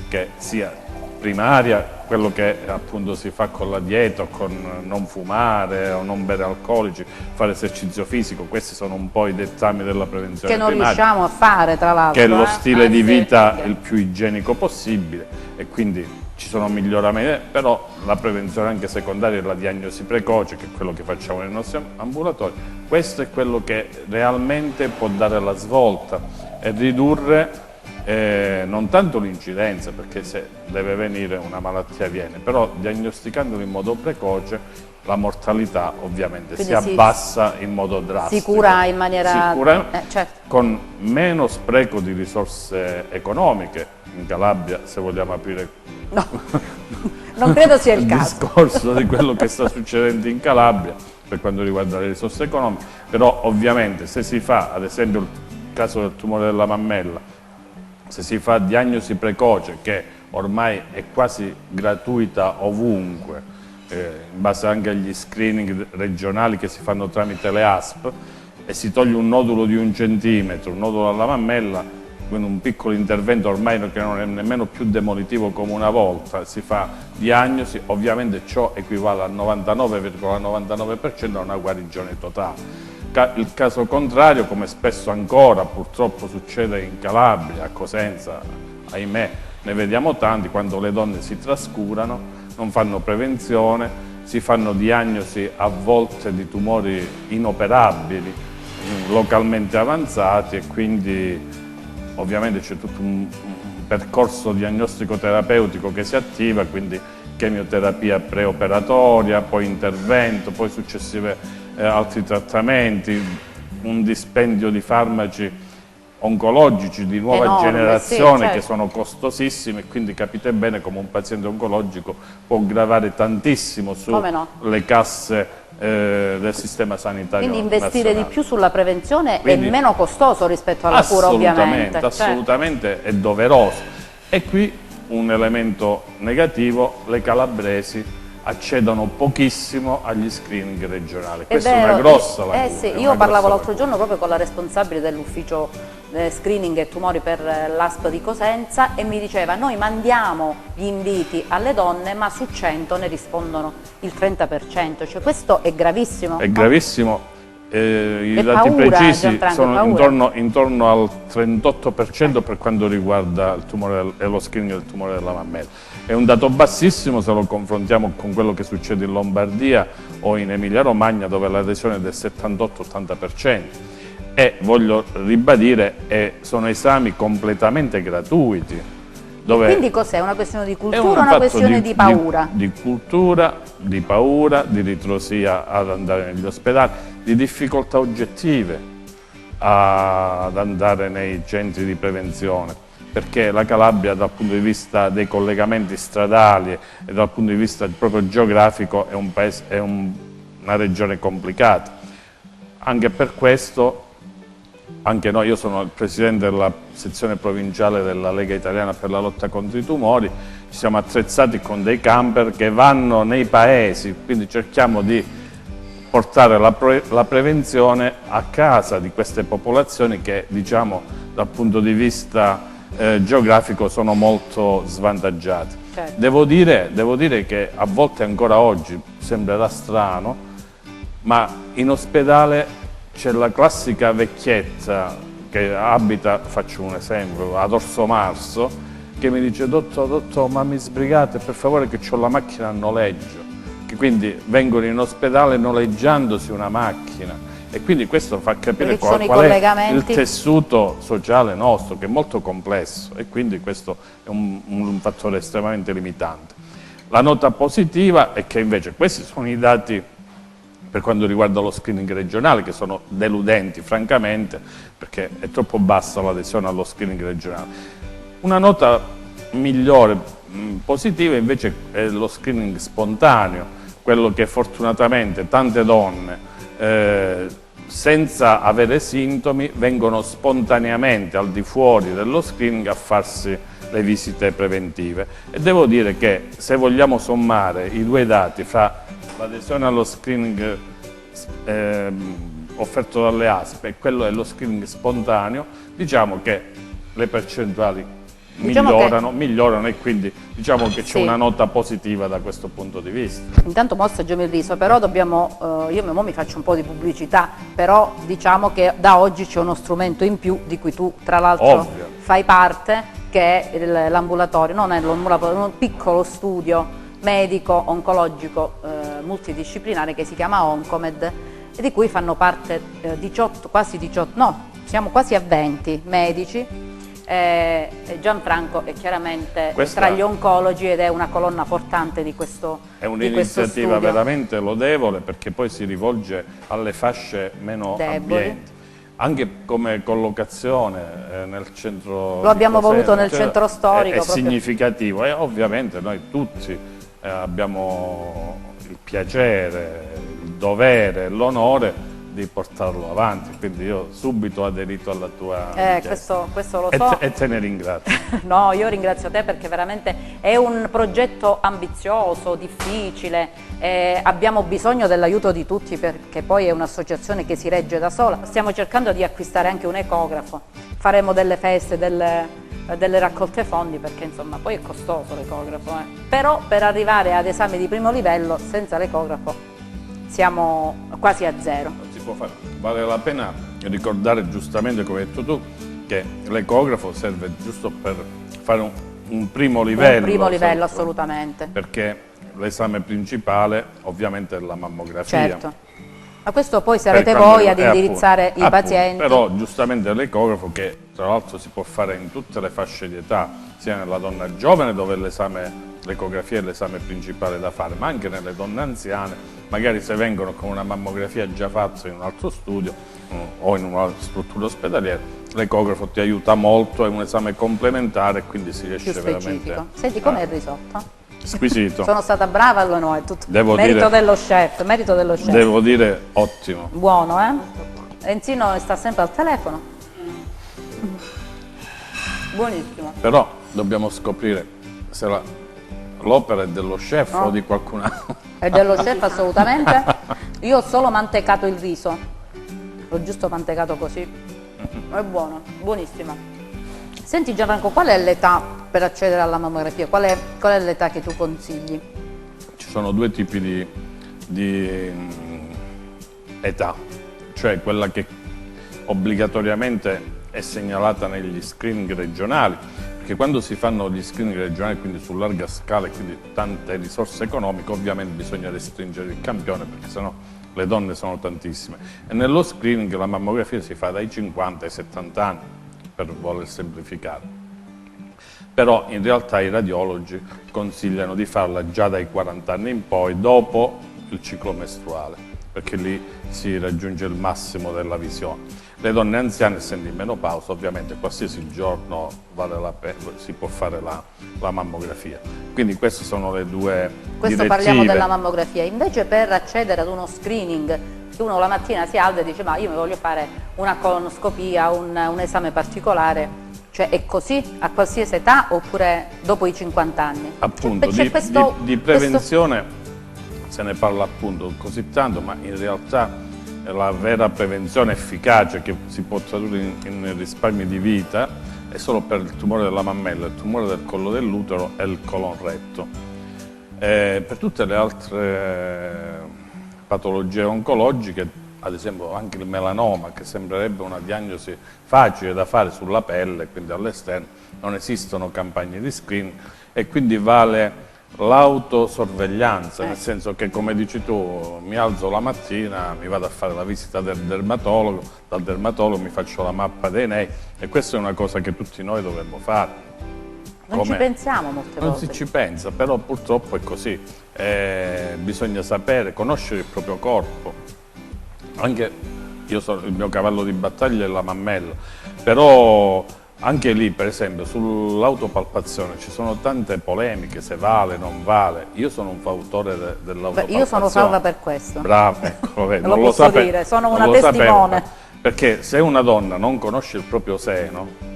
che sia primaria, quello che appunto si fa con la dieta, con non fumare o non bere alcolici, fare esercizio fisico, questi sono un po' i dettami della prevenzione che non primaria, riusciamo a fare, tra l'altro, che è lo stile di vita sì. il più igienico possibile, e quindi ci sono miglioramenti, però la prevenzione anche secondaria e la diagnosi precoce, che è quello che facciamo nei nostri ambulatori, questo è quello che realmente può dare la svolta e ridurre non tanto l'incidenza, perché se deve venire una malattia viene, però diagnosticandolo in modo precoce la mortalità ovviamente quindi si abbassa in modo drastico. Si cura in maniera... certo. Con meno spreco di risorse economiche. In Calabria, se vogliamo aprire No, non credo sia il caso. discorso di quello che sta succedendo in Calabria per quanto riguarda le risorse economiche, però ovviamente se si fa, ad esempio il caso del tumore della mammella, se si fa diagnosi precoce, che ormai è quasi gratuita ovunque, in base anche agli screening regionali che si fanno tramite le ASP, e si toglie un nodulo di 1 centimetro, un nodulo alla mammella, quindi un piccolo intervento ormai che non è nemmeno più demolitivo come una volta, si fa diagnosi, ovviamente ciò equivale al 99,99% a una guarigione totale. Il caso contrario, come spesso ancora purtroppo succede in Calabria, a Cosenza, ahimè, ne vediamo tanti, quando le donne si trascurano, non fanno prevenzione, si fanno diagnosi a volte di tumori inoperabili, localmente avanzati, e quindi ovviamente c'è tutto un percorso diagnostico terapeutico che si attiva, quindi chemioterapia preoperatoria, poi intervento, poi successive altri trattamenti, un dispendio di farmaci oncologici di nuova enorme, generazione, sì, certo, che sono costosissimi, e quindi capite bene come un paziente oncologico può gravare tantissimo sulle casse del sistema sanitario quindi investire nazionale. di più sulla prevenzione Quindi, è meno costoso rispetto alla cura, ovviamente. Assolutamente, è doveroso. E qui un elemento negativo: le calabresi accedono pochissimo agli screening regionali. Questa è una grossa lacuna. Sì, io parlavo l'altro giorno proprio con la responsabile dell'ufficio screening e tumori per l'ASP di Cosenza, e mi diceva: noi mandiamo gli inviti alle donne, ma su 100 ne rispondono il 30%, cioè questo è gravissimo. È gravissimo. I È dati paura, precisi sono paura. intorno al 38% per quanto riguarda il tumore e lo screening del tumore della mammella. È un dato bassissimo se lo confrontiamo con quello che succede in Lombardia o in Emilia-Romagna, dove l'adesione è del 78-80%. E voglio ribadire, sono esami completamente gratuiti. Dove quindi cos'è? Una questione di cultura o una questione di paura? Di cultura, di paura, di ritrosia ad andare negli ospedali, di difficoltà oggettive ad andare nei centri di prevenzione, perché la Calabria dal punto di vista dei collegamenti stradali e dal punto di vista proprio geografico è un paese, è una regione complicata. Anche per questo anche noi, io sono il presidente della sezione provinciale della Lega Italiana per la lotta contro i tumori, ci siamo attrezzati con dei camper che vanno nei paesi, quindi cerchiamo di portare la prevenzione a casa di queste popolazioni che, diciamo, dal punto di vista geografico sono molto svantaggiate. Certo. Devo dire che a volte ancora oggi sembrerà strano, ma in ospedale c'è la classica vecchietta che abita, faccio un esempio, ad Orso Marso, che mi dice dottor, ma mi sbrigate per favore che ho la macchina a noleggio, che quindi vengono in ospedale noleggiandosi una macchina. E quindi questo fa capire qual è il tessuto sociale nostro, che è molto complesso, e quindi questo è un fattore estremamente limitante. La nota positiva è che invece questi sono i dati per quanto riguarda lo screening regionale, che sono deludenti francamente, perché è troppo bassa l'adesione allo screening regionale. Una nota migliore, positiva, invece è lo screening spontaneo, quello che fortunatamente tante donne senza avere sintomi vengono spontaneamente al di fuori dello screening a farsi le visite preventive. E devo dire che se vogliamo sommare i due dati fra l'adesione allo screening offerto dalle ASP e quello dello screening spontaneo, diciamo che le percentuali migliorano e quindi diciamo che c'è una nota positiva da questo punto di vista. Intanto mo assaggiamo il riso, però dobbiamo, io mi faccio un po' di pubblicità, però diciamo che da oggi c'è uno strumento in più di cui tu tra l'altro fai parte, che è l'ambulatorio, non è l'ambulatorio, è un piccolo studio medico oncologico multidisciplinare che si chiama Oncomed e di cui fanno parte 18, siamo quasi a 20 medici. Gianfranco è chiaramente tra gli oncologi ed è una colonna portante di questo È un'iniziativa veramente lodevole, perché poi si rivolge alle fasce meno abbienti. Anche come collocazione nel centro. Lo abbiamo voluto nel centro storico. È significativo e ovviamente noi tutti abbiamo il piacere, il dovere, l'onore di portarlo avanti, quindi io subito ho aderito alla tua questo lo so e te ne ringrazio. No, io ringrazio te perché veramente è un progetto ambizioso, difficile, abbiamo bisogno dell'aiuto di tutti perché poi è un'associazione che si regge da sola. Stiamo cercando di acquistare anche un ecografo, faremo delle feste, delle raccolte fondi, perché insomma poi è costoso l'ecografo, però per arrivare ad esami di primo livello senza l'ecografo siamo quasi a zero. Vale la pena ricordare giustamente, come hai detto tu, che l'ecografo serve giusto per fare un primo livello. Un primo livello, assolutamente. Perché l'esame principale ovviamente è la mammografia. Certo. Ma questo poi sarete voi ad indirizzare i pazienti. Però giustamente l'ecografo, che tra l'altro si può fare in tutte le fasce di età, sia nella donna giovane dove l'ecografia è l'esame principale da fare, ma anche nelle donne anziane, magari se vengono con una mammografia già fatta in un altro studio o in una struttura ospedaliera, l'ecografo ti aiuta molto, è un esame complementare e quindi si riesce veramente. Senti, com'è il risotto? Squisito. Sono stata brava, allora è tutto merito dello chef. Devo dire ottimo. Buono, Enzino sta sempre al telefono. Buonissimo. Però dobbiamo scoprire se l'opera è dello chef o di qualcun altro. È dello chef assolutamente. Io ho solo mantecato il riso, l'ho giusto mantecato così. È buono, buonissimo. Senti Gianfranco, qual è l'età per accedere alla mammografia? Qual è l'età che tu consigli? Ci sono due tipi di età, cioè quella che obbligatoriamente è segnalata negli screening regionali, perché quando si fanno gli screening regionali, quindi su larga scala e quindi tante risorse economiche, ovviamente bisogna restringere il campione perché sennò le donne sono tantissime. E nello screening la mammografia si fa dai 50 ai 70 anni, per voler semplificare. Però in realtà i radiologi consigliano di farla già dai 40 anni in poi, dopo il ciclo mestruale, perché lì si raggiunge il massimo della visione. Le donne anziane, essendo in menopausa, ovviamente qualsiasi giorno vale la pena, si può fare la mammografia. Quindi queste sono le due direttive. Parliamo della mammografia. Invece per accedere ad uno screening, uno la mattina si alza e dice ma io mi voglio fare una colonoscopia, un esame particolare, cioè è così a qualsiasi età oppure dopo i 50 anni? Appunto, di prevenzione se ne parla appunto così tanto, ma in realtà la vera prevenzione efficace che si può tradurre in risparmi di vita è solo per il tumore della mammella, il tumore del collo dell'utero e il colon retto. Per tutte le altre patologie oncologiche ad esempio anche il melanoma, che sembrerebbe una diagnosi facile da fare sulla pelle, quindi all'esterno, non esistono campagne di screening e quindi vale l'autosorveglianza, nel senso che, come dici tu, mi alzo la mattina, mi vado a fare la visita del dermatologo, dal dermatologo mi faccio la mappa dei nei, e questa è una cosa che tutti noi dovremmo fare. Non ci pensiamo molte volte. Non si ci pensa, però purtroppo è così. Bisogna sapere, conoscere il proprio corpo. Anche il mio cavallo di battaglia è la mammella, però anche lì, per esempio, sull'autopalpazione ci sono tante polemiche, se vale, non vale. Io sono un fautore dell'autopalpazione. Io sono salva per questo. Bravo, ecco, vedi, lo posso dire, sono una testimone. Perché se una donna non conosce il proprio seno,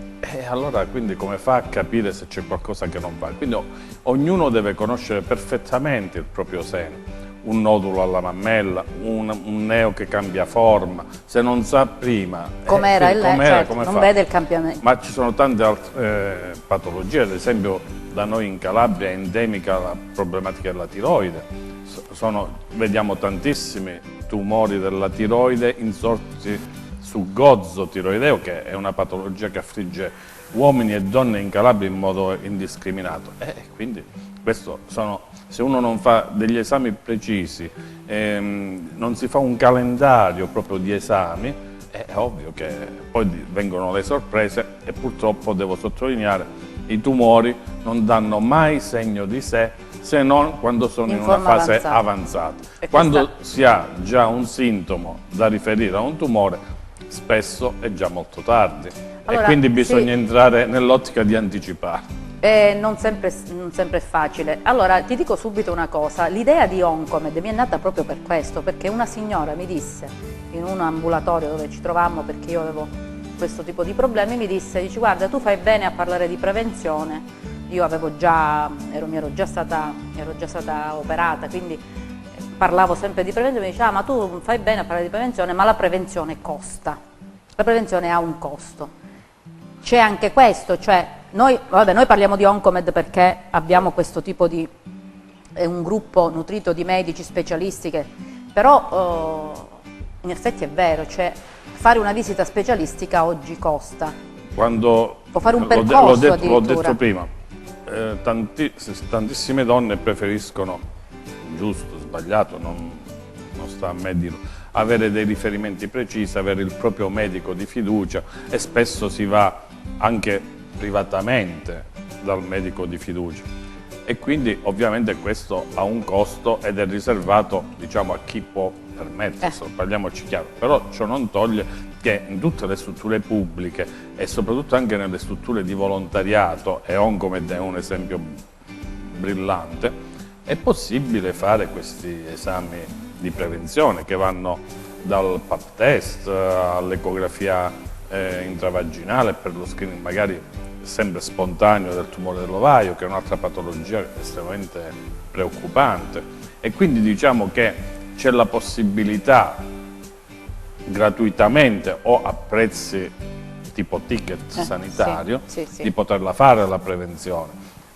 allora quindi come fa a capire se c'è qualcosa che non va? Quindi ognuno deve conoscere perfettamente il proprio seno. Un nodulo alla mammella, un neo che cambia forma, se non sa prima com'era certo, come non fa? Vede il cambiamento. Ma ci sono tante altre patologie, ad esempio da noi in Calabria è endemica la problematica della tiroide, vediamo tantissimi tumori della tiroide insorti su gozzo tiroideo, che è una patologia che affligge uomini e donne in Calabria in modo indiscriminato. Quindi questo se uno non fa degli esami precisi, non si fa un calendario proprio di esami, è ovvio che poi vengono le sorprese e purtroppo devo sottolineare i tumori non danno mai segno di sé se non quando sono in una fase avanzata. Quando si ha già un sintomo da riferire a un tumore, spesso è già molto tardi, allora, e quindi bisogna entrare nell'ottica di anticipare. Non sempre è facile. Allora ti dico subito una cosa, l'idea di Oncomed mi è nata proprio per questo, perché una signora mi disse in un ambulatorio dove ci trovammo, perché io avevo questo tipo di problemi, dice guarda, tu fai bene a parlare di prevenzione. Io ero già stata operata, quindi parlavo sempre di prevenzione. Mi diceva ma tu fai bene a parlare di prevenzione, ma la prevenzione costa, la prevenzione ha un costo. C'è anche questo, cioè noi parliamo di Oncomed perché abbiamo questo tipo di, è un gruppo nutrito di medici specialisti però in effetti è vero, cioè fare una visita specialistica oggi costa. Può fare un percorso addirittura. L'ho detto prima, tantissime donne preferiscono, giusto, sbagliato, non sta a me dirlo, avere dei riferimenti precisi, avere il proprio medico di fiducia, e spesso si va anche privatamente dal medico di fiducia, e quindi ovviamente questo ha un costo ed è riservato, diciamo, a chi può permetterselo, parliamoci chiaro. Però ciò non toglie che in tutte le strutture pubbliche e soprattutto anche nelle strutture di volontariato, e Oncomed è un esempio brillante, è possibile fare questi esami di prevenzione che vanno dal pap test all'ecografia intravaginale per lo screening magari sempre spontaneo del tumore dell'ovaio, che è un'altra patologia estremamente preoccupante, e quindi diciamo che c'è la possibilità gratuitamente o a prezzi tipo ticket sanitario sì. di poterla fare la prevenzione.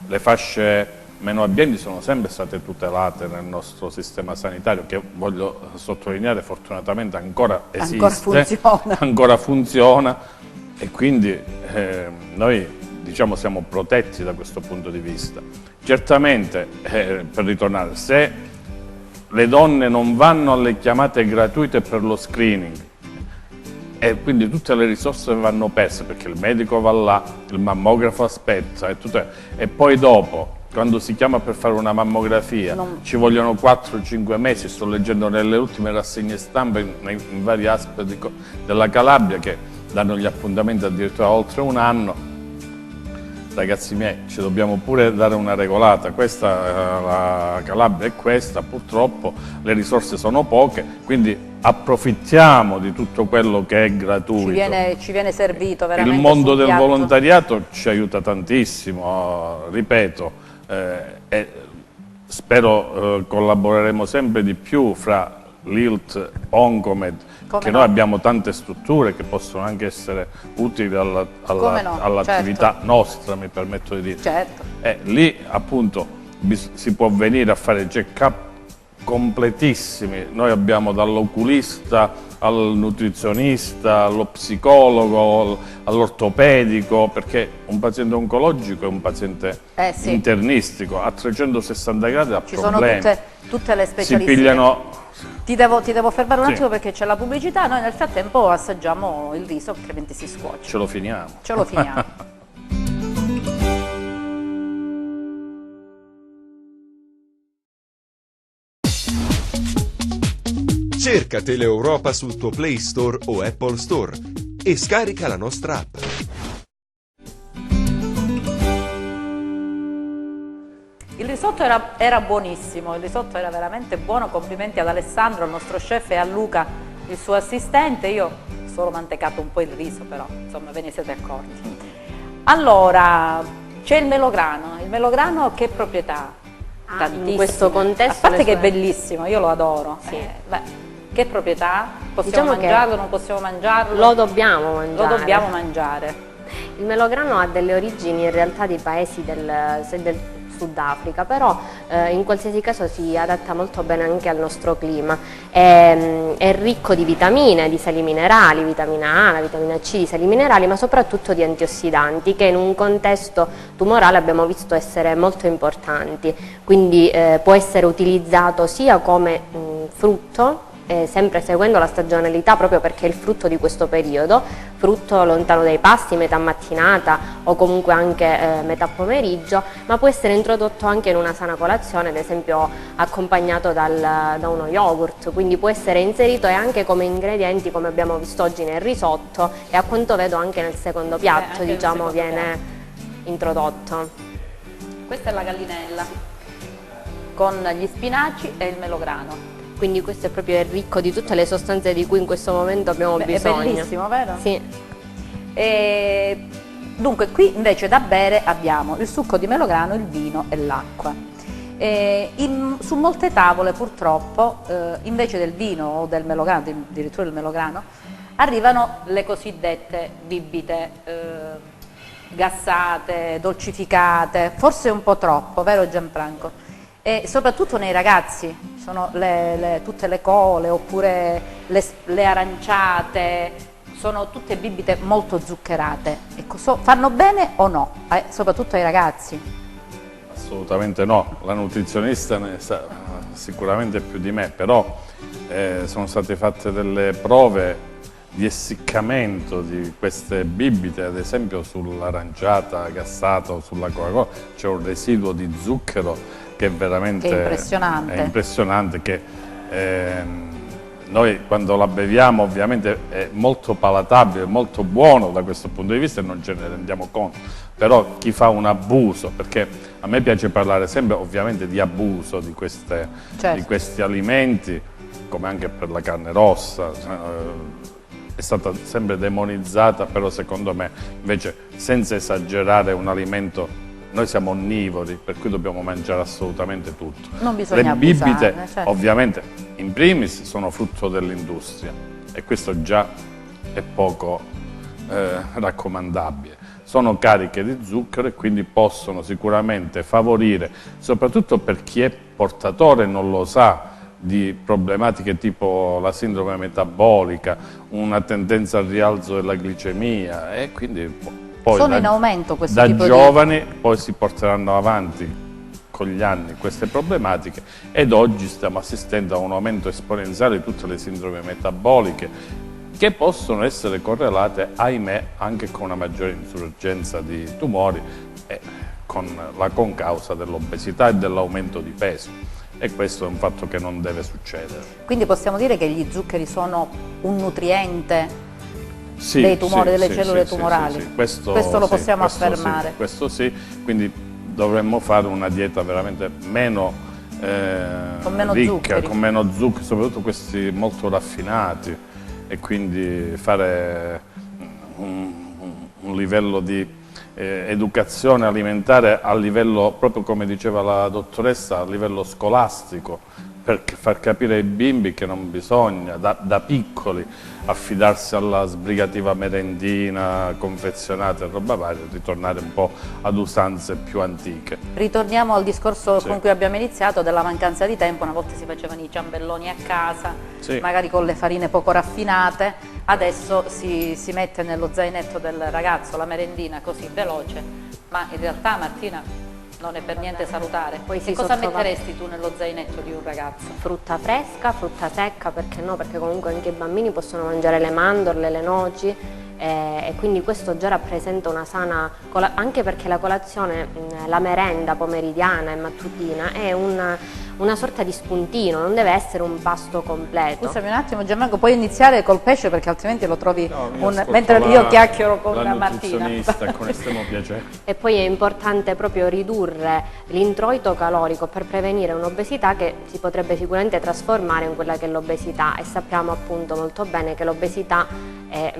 Le fasce meno abbienti sono sempre state tutelate nel nostro sistema sanitario, che voglio sottolineare fortunatamente ancora esiste, ancora funziona, e quindi noi diciamo siamo protetti da questo punto di vista. Certamente, per ritornare, se le donne non vanno alle chiamate gratuite per lo screening, e quindi tutte le risorse vanno perse, perché il medico va là, il mammografo aspetta, e poi dopo, quando si chiama per fare una mammografia, ci vogliono 4-5 mesi, sto leggendo nelle ultime rassegne stampa in vari aspetti della Calabria, che danno gli appuntamenti addirittura oltre un anno. Ragazzi miei, ci dobbiamo pure dare una regolata, la Calabria è questa, purtroppo le risorse sono poche, quindi approfittiamo di tutto quello che è gratuito. Ci viene servito veramente. Il mondo del volontariato ci aiuta tantissimo, ripeto, e spero collaboreremo sempre di più fra l'ILT, Oncomed, noi abbiamo tante strutture che possono anche essere utili all'attività nostra, mi permetto di dire. Certo. Lì appunto si può venire a fare check-up completissimi. Noi abbiamo dall'oculista al nutrizionista, allo psicologo, all'ortopedico, perché un paziente oncologico è un paziente sì. internistico, a 360 gradi ha Ci problemi. sono tutte le Si specialistiche. pigliano... Ti devo fermare un Sì. attimo perché c'è la pubblicità, noi nel frattempo assaggiamo il riso, altrimenti si scuoce. Ce lo finiamo. Ce lo finiamo. Cerca Teleeuropa sul tuo Play Store o Apple Store e scarica la nostra app. Il risotto era buonissimo, il risotto era veramente buono, complimenti ad Alessandro, il nostro chef, e a Luca, il suo assistente. Io ho solo mantecato un po' il riso, però insomma ve ne siete accorti. Allora, c'è il melograno che proprietà? In questo contesto a parte che è bellissimo, io lo adoro. Sì. Che proprietà? Diciamo Possiamo mangiarlo, che non possiamo mangiarlo? lo dobbiamo mangiare. Lo dobbiamo mangiare. Il melograno ha delle origini in realtà di paesi del Sudafrica, però in qualsiasi caso si adatta molto bene anche al nostro clima. È ricco di vitamine, di sali minerali, vitamina A, la vitamina C, di sali minerali, ma soprattutto di antiossidanti, che in un contesto tumorale abbiamo visto essere molto importanti. Quindi può essere utilizzato sia come frutto, sempre seguendo la stagionalità, proprio perché è il frutto di questo periodo, frutto lontano dai pasti, metà mattinata o comunque anche metà pomeriggio, ma può essere introdotto anche in una sana colazione, ad esempio accompagnato da uno yogurt, quindi può essere inserito e anche come ingredienti, come abbiamo visto oggi nel risotto, e a quanto vedo anche nel secondo piatto, diciamo, viene introdotto. Questa è la gallinella con gli spinaci e il melograno. Quindi questo è proprio ricco di tutte le sostanze di cui in questo momento abbiamo bisogno. È bellissimo, vero? Sì. Dunque qui invece da bere abbiamo il succo di melograno, il vino e l'acqua. Su molte tavole purtroppo invece del vino o del melograno, addirittura del melograno, arrivano le cosiddette bibite gassate, dolcificate, forse un po' troppo, vero Gianfranco? E soprattutto nei ragazzi, sono tutte le cole oppure le aranciate, sono tutte bibite molto zuccherate. Ecco, fanno bene o no? Soprattutto ai ragazzi? Assolutamente no, la nutrizionista ne sa sicuramente più di me, però sono state fatte delle prove di essiccamento di queste bibite, ad esempio sull'aranciata gassata o sulla Coca-Cola c'è un residuo di zucchero che è veramente impressionante, che noi quando la beviamo ovviamente è molto palatabile, molto buono da questo punto di vista e non ce ne rendiamo conto, però chi fa un abuso, perché a me piace parlare sempre ovviamente di abuso di questi alimenti, come anche per la carne rossa, è stata sempre demonizzata, però secondo me invece, senza esagerare, un alimento. Noi siamo onnivori, per cui dobbiamo mangiare assolutamente tutto. Non bisogna Le bibite, abusare, certo. ovviamente, in primis sono frutto dell'industria e questo già è poco raccomandabile. Sono cariche di zucchero e quindi possono sicuramente favorire, soprattutto per chi è portatore e non lo sa, di problematiche tipo la sindrome metabolica, una tendenza al rialzo della glicemia, e quindi poi sono in aumento questo da tipo giovani poi si porteranno avanti con gli anni queste problematiche, ed oggi stiamo assistendo a un aumento esponenziale di tutte le sindrome metaboliche che possono essere correlate, ahimè, anche con una maggiore insorgenza di tumori e con la concausa dell'obesità e dell'aumento di peso, e questo è un fatto che non deve succedere. Quindi possiamo dire che gli zuccheri sono un nutriente dei tumori, delle cellule tumorali. Sì. Questo lo possiamo affermare. Sì, questo sì, quindi dovremmo fare una dieta veramente meno con meno ricca, zuccheri. con meno zuccheri, soprattutto questi molto raffinati, e quindi fare un livello di educazione alimentare a livello, proprio come diceva la dottoressa, a livello scolastico, per far capire ai bimbi che non bisogna da piccoli affidarsi alla sbrigativa merendina confezionata e roba varia, ritornare un po' ad usanze più antiche. Ritorniamo al discorso con cui abbiamo iniziato della mancanza di tempo. Una volta si facevano i ciambelloni a casa, magari con le farine poco raffinate, adesso si mette nello zainetto del ragazzo la merendina così veloce, ma in realtà, Martina, non è per niente salutare. Poi che cosa metteresti tu nello zainetto di un ragazzo? Frutta fresca, frutta secca, perché no? Perché comunque anche i bambini possono mangiare le mandorle, le noci, e quindi questo già rappresenta una sana, anche perché la colazione, la merenda pomeridiana e mattutina è una sorta di spuntino, non deve essere un pasto completo. Scusami un attimo Gianmarco, puoi iniziare col pesce perché altrimenti lo trovi mentre io chiacchiero con la Martina. Con estremo piacere. E poi è importante proprio ridurre l'introito calorico per prevenire un'obesità che si potrebbe sicuramente trasformare in quella che è l'obesità, e sappiamo appunto molto bene che l'obesità è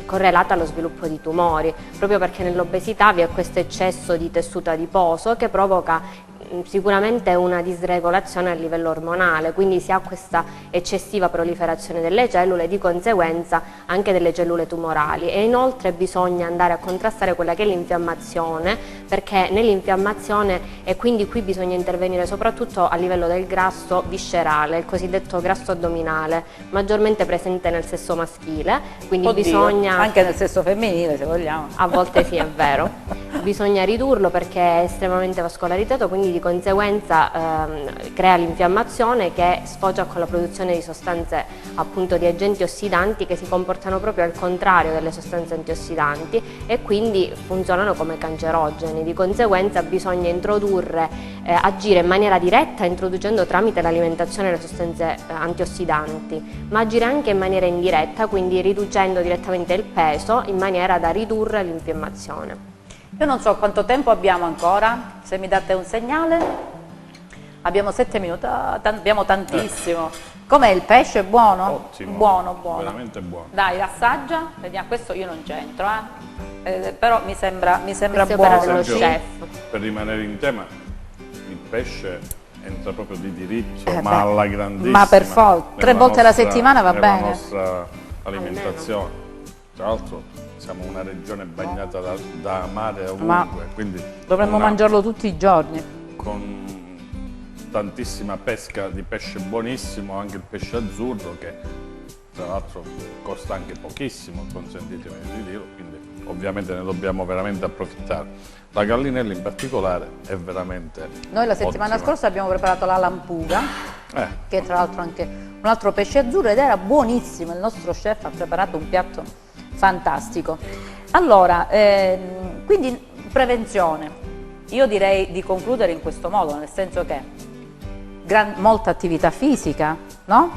correlata allo sviluppo di tumori, proprio perché nell'obesità vi è questo eccesso di tessuto adiposo che provoca sicuramente una disregolazione a livello ormonale, quindi si ha questa eccessiva proliferazione delle cellule e di conseguenza anche delle cellule tumorali, e inoltre bisogna andare a contrastare quella che è l'infiammazione, perché nell'infiammazione, e quindi qui bisogna intervenire soprattutto a livello del grasso viscerale, il cosiddetto grasso addominale, maggiormente presente nel sesso maschile, quindi bisogna... anche nel sesso femminile se vogliamo. A volte sì, è vero. Bisogna ridurlo perché è estremamente vascolarizzato, quindi di conseguenza crea l'infiammazione che sfocia con la produzione di sostanze, appunto di agenti ossidanti, che si comportano proprio al contrario delle sostanze antiossidanti e quindi funzionano come cancerogeni. Di conseguenza bisogna agire in maniera diretta introducendo tramite l'alimentazione le sostanze antiossidanti, ma agire anche in maniera indiretta, quindi riducendo direttamente il peso in maniera da ridurre l'infiammazione. Io non so quanto tempo abbiamo ancora, se mi date un segnale. Abbiamo 7 minuti, abbiamo tantissimo. Com'è il pesce? Buono? Ottimo, buono. veramente buono. Dai, assaggia, vediamo, questo io non c'entro, però mi sembra Queste buono. opere dello chef. Per rimanere in tema, il pesce entra proprio di diritto, ma alla grandissima. Ma per forza, 3 volte alla settimana va bene. La nostra alimentazione. Tra l'altro siamo una regione bagnata da mare ovunque, quindi dovremmo mangiarlo tutti i giorni. Con tantissima pesca di pesce buonissimo, anche il pesce azzurro che tra l'altro costa anche pochissimo, consentitemi di dirlo, quindi ovviamente ne dobbiamo veramente approfittare. La gallinella in particolare è veramente Noi la settimana ottima. scorsa abbiamo preparato la lampuga, che è tra l'altro anche un altro pesce azzurro ed era buonissimo, il nostro chef ha preparato un piatto fantastico. Allora, quindi prevenzione, io direi di concludere in questo modo, nel senso che molta attività fisica, no?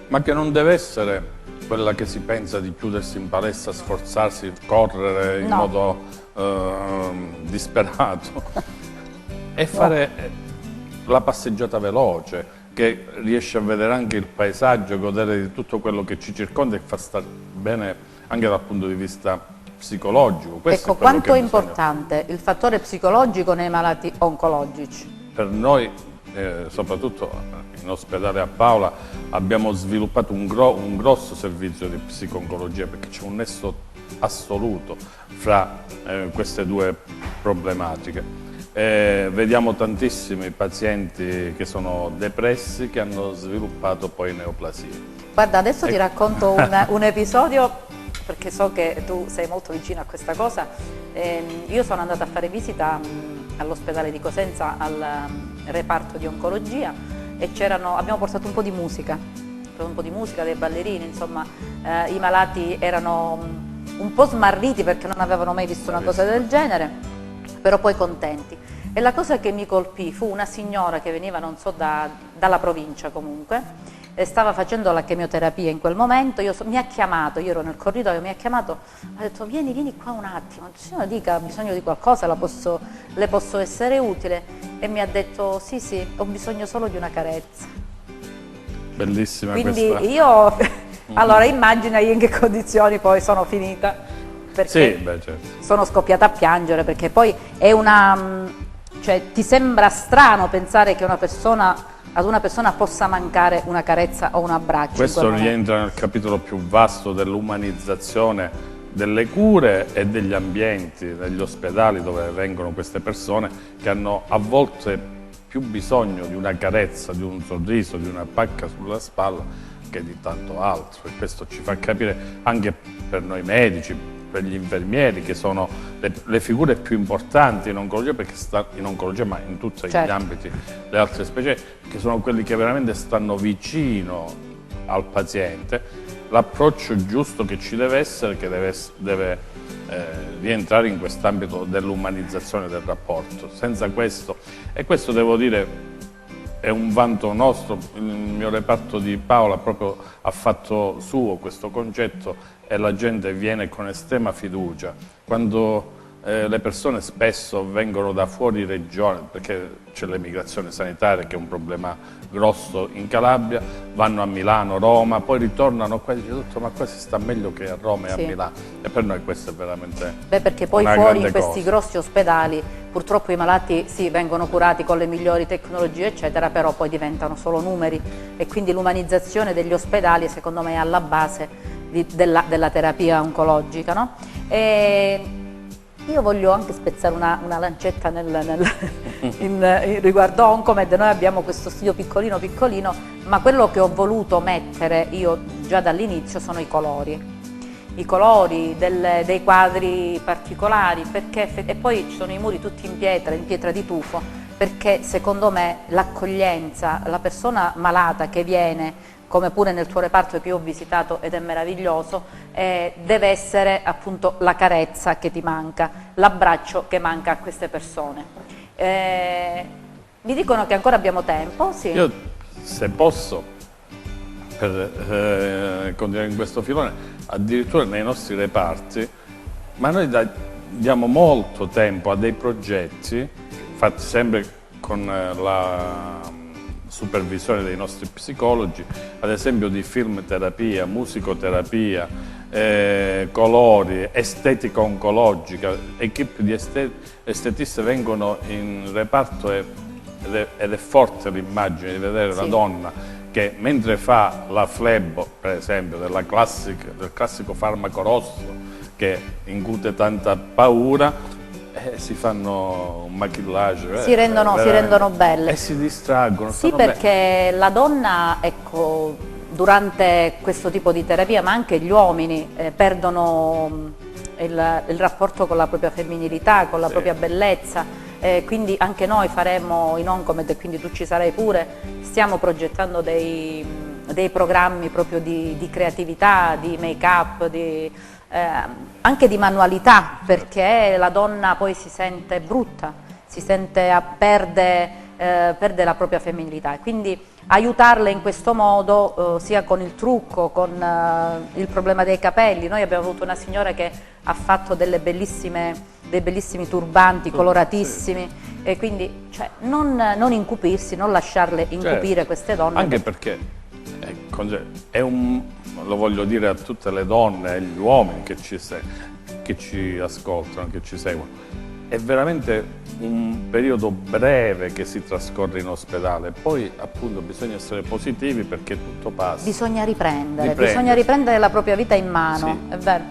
Ma che non deve essere quella che si pensa di chiudersi in palestra, sforzarsi, correre in modo disperato e fare la passeggiata veloce, che riesce a vedere anche il paesaggio, godere di tutto quello che ci circonda e fa stare bene anche dal punto di vista psicologico. Questo ecco, quanto è importante il fattore psicologico nei malati oncologici? Per noi, soprattutto in ospedale a Paola, abbiamo sviluppato un grosso servizio di psico-oncologia, perché c'è un nesso assoluto fra queste due problematiche. Vediamo tantissimi pazienti che sono depressi, che hanno sviluppato poi neoplasie. Guarda, adesso ti racconto un episodio, perché so che tu sei molto vicino a questa cosa. Io sono andata a fare visita all'ospedale di Cosenza al reparto di oncologia e abbiamo portato un po' di musica, dei ballerini, insomma i malati erano un po' smarriti perché non avevano mai visto una cosa del genere, però poi contenti. E la cosa che mi colpì fu una signora che veniva, non so, dalla provincia comunque, e stava facendo la chemioterapia in quel momento, mi ha chiamato, io ero nel corridoio, mi ha chiamato, ha detto vieni qua un attimo, signora dica, ha bisogno di qualcosa, le posso essere utile? E mi ha detto sì, ho bisogno solo di una carezza. Bellissima quindi questa. Io, allora immagina io in che condizioni poi sono finita, perché certo. Sono scoppiata a piangere, perché poi è cioè ti sembra strano pensare che una persona ad una persona possa mancare una carezza o un abbraccio. Questo rientra nel capitolo più vasto dell'umanizzazione delle cure e degli ambienti, degli ospedali dove vengono queste persone che hanno a volte più bisogno di una carezza, di un sorriso, di una pacca sulla spalla che di tanto altro, e questo ci fa capire anche per noi medici, per gli infermieri, che sono le figure più importanti in oncologia, perché in oncologia, ma in tutti gli ambiti, le altre specie, che sono quelli che veramente stanno vicino al paziente. L'approccio giusto che ci deve essere, che deve rientrare in quest'ambito dell'umanizzazione del rapporto. Senza questo, e questo devo dire è un vanto nostro, il mio reparto di Paola proprio ha fatto suo questo concetto e la gente viene con estrema fiducia. Quando le persone spesso vengono da fuori regione, perché c'è l'emigrazione sanitaria che è un problema grosso in Calabria, vanno a Milano, Roma, poi ritornano qua e dicono: ma qua si sta meglio che a Roma e a Milano. E per noi questo è veramente perché poi fuori in questi grossi ospedali purtroppo i malati vengono curati con le migliori tecnologie eccetera, però poi diventano solo numeri, e quindi l'umanizzazione degli ospedali secondo me è alla base della terapia oncologica, no? Io voglio anche spezzare una lancetta riguardo Oncomed. Noi abbiamo questo studio piccolino, ma quello che ho voluto mettere io già dall'inizio sono i colori dei quadri particolari, e poi ci sono i muri tutti in pietra di tufo, perché secondo me l'accoglienza, la persona malata che viene, come pure nel tuo reparto che io ho visitato ed è meraviglioso, deve essere appunto la carezza che ti manca, l'abbraccio che manca a queste persone. Mi dicono che ancora abbiamo tempo, sì. Io, se posso, per continuare in questo filone, addirittura nei nostri reparti, ma noi diamo molto tempo a dei progetti fatti sempre con la supervisione dei nostri psicologi, ad esempio di film terapia, musicoterapia, colori, estetica oncologica. Equipe di estetiste vengono in reparto ed è forte l'immagine di vedere la donna che mentre fa la flebo, per esempio, del classico farmaco rosso che incute tanta paura, si fanno un maquillage, si rendono belle e si distraggono. Sì, perché la donna, ecco, durante questo tipo di terapia, ma anche gli uomini perdono il rapporto con la propria femminilità, con la propria bellezza, quindi anche noi faremo in Oncomed, e quindi tu ci sarai pure, stiamo progettando dei programmi proprio di creatività, di make-up, anche di manualità, perché la donna poi si sente brutta, perde la propria femminilità, e quindi aiutarle in questo modo, sia con il trucco, con il problema dei capelli. Noi abbiamo avuto una signora che ha fatto dei bellissimi turbanti coloratissimi, e quindi non incupirsi, non lasciarle incupire queste donne. Anche perché lo voglio dire a tutte le donne e agli uomini che ci ascoltano, che ci seguono, è veramente un periodo breve che si trascorre in ospedale, poi appunto bisogna essere positivi perché tutto passa. Bisogna riprendere la propria vita in mano, è vero.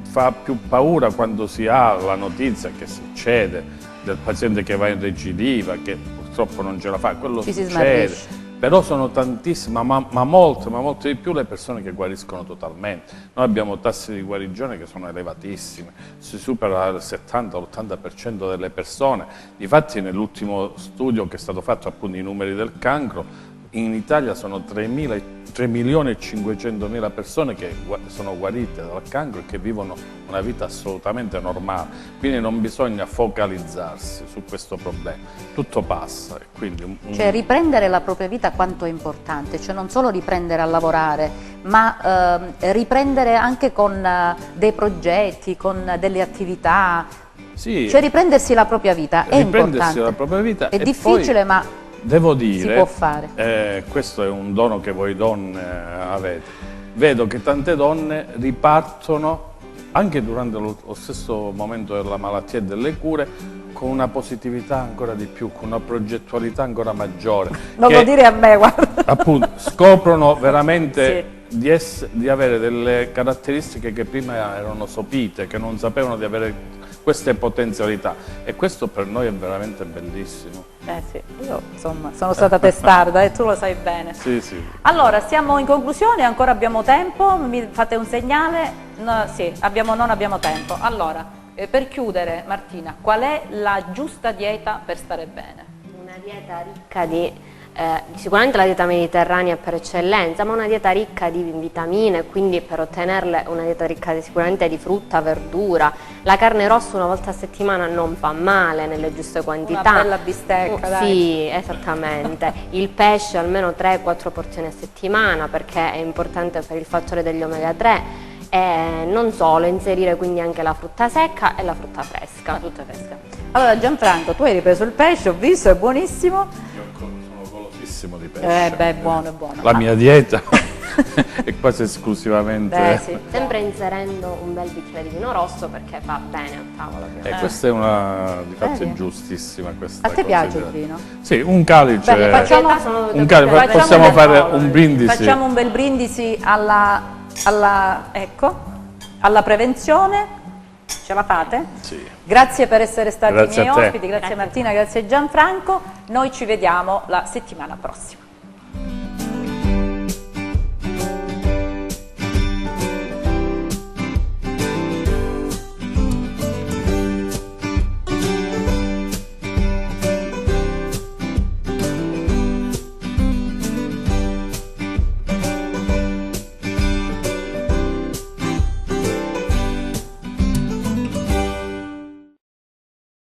Fa più paura quando si ha la notizia che succede del paziente che va in recidiva, che purtroppo non ce la fa, quello succede. Però sono tantissime, ma molte di più le persone che guariscono totalmente. Noi abbiamo tassi di guarigione che sono elevatissimi, si supera il 70-80% delle persone. Difatti nell'ultimo studio che è stato fatto, appunto, i numeri del cancro, in Italia sono 3.500.000 persone che sono guarite dal cancro e che vivono una vita assolutamente normale, quindi non bisogna focalizzarsi su questo problema, tutto passa. Quindi cioè riprendere la propria vita quanto è importante, cioè non solo riprendere a lavorare, ma riprendere anche con dei progetti, con delle attività, cioè riprendersi la propria vita è importante, la propria vita, è difficile, ma devo dire, si può fare. Questo è un dono che voi donne avete. Vedo che tante donne ripartono anche durante lo stesso momento della malattia e delle cure con una positività ancora di più, con una progettualità ancora maggiore. Non lo dire a me, guarda. Appunto, scoprono veramente di avere delle caratteristiche che prima erano sopite, che non sapevano di avere queste potenzialità, e questo per noi è veramente bellissimo. Sì, io insomma sono stata testarda e tu lo sai bene. Sì, sì. Allora, siamo in conclusione, ancora abbiamo tempo, mi fate un segnale? No, sì, non abbiamo tempo. Allora, per chiudere, Martina, qual è la giusta dieta per stare bene? Una dieta ricca di sicuramente la dieta mediterranea per eccellenza, ma una dieta ricca di vitamine, quindi per ottenerle una dieta ricca sicuramente di frutta, verdura. La carne rossa una volta a settimana non fa male nelle giuste quantità. Una bella bistecca, dai. Sì, esattamente. Il pesce almeno 3-4 porzioni a settimana, perché è importante per il fattore degli omega 3. E non solo, inserire quindi anche la frutta secca e la frutta fresca. La frutta fresca. Allora Gianfranco, tu hai ripreso il pesce, ho visto, è buonissimo. Di pesce. Beh, è buono, è buono. La mia dieta è quasi esclusivamente... Sì. Sempre inserendo un bel bicchiere di vino rosso, perché fa bene a tavola. questa è una, di fatto è giustissima questa A te cosa. piace il vino? Sì, un calice. Bene, possiamo fare un brindisi. Facciamo un bel brindisi alla prevenzione. Ce la fate? Sì. Grazie per essere stati i miei Grazie a te. ospiti, grazie Martina, grazie Gianfranco. Noi ci vediamo la settimana prossima.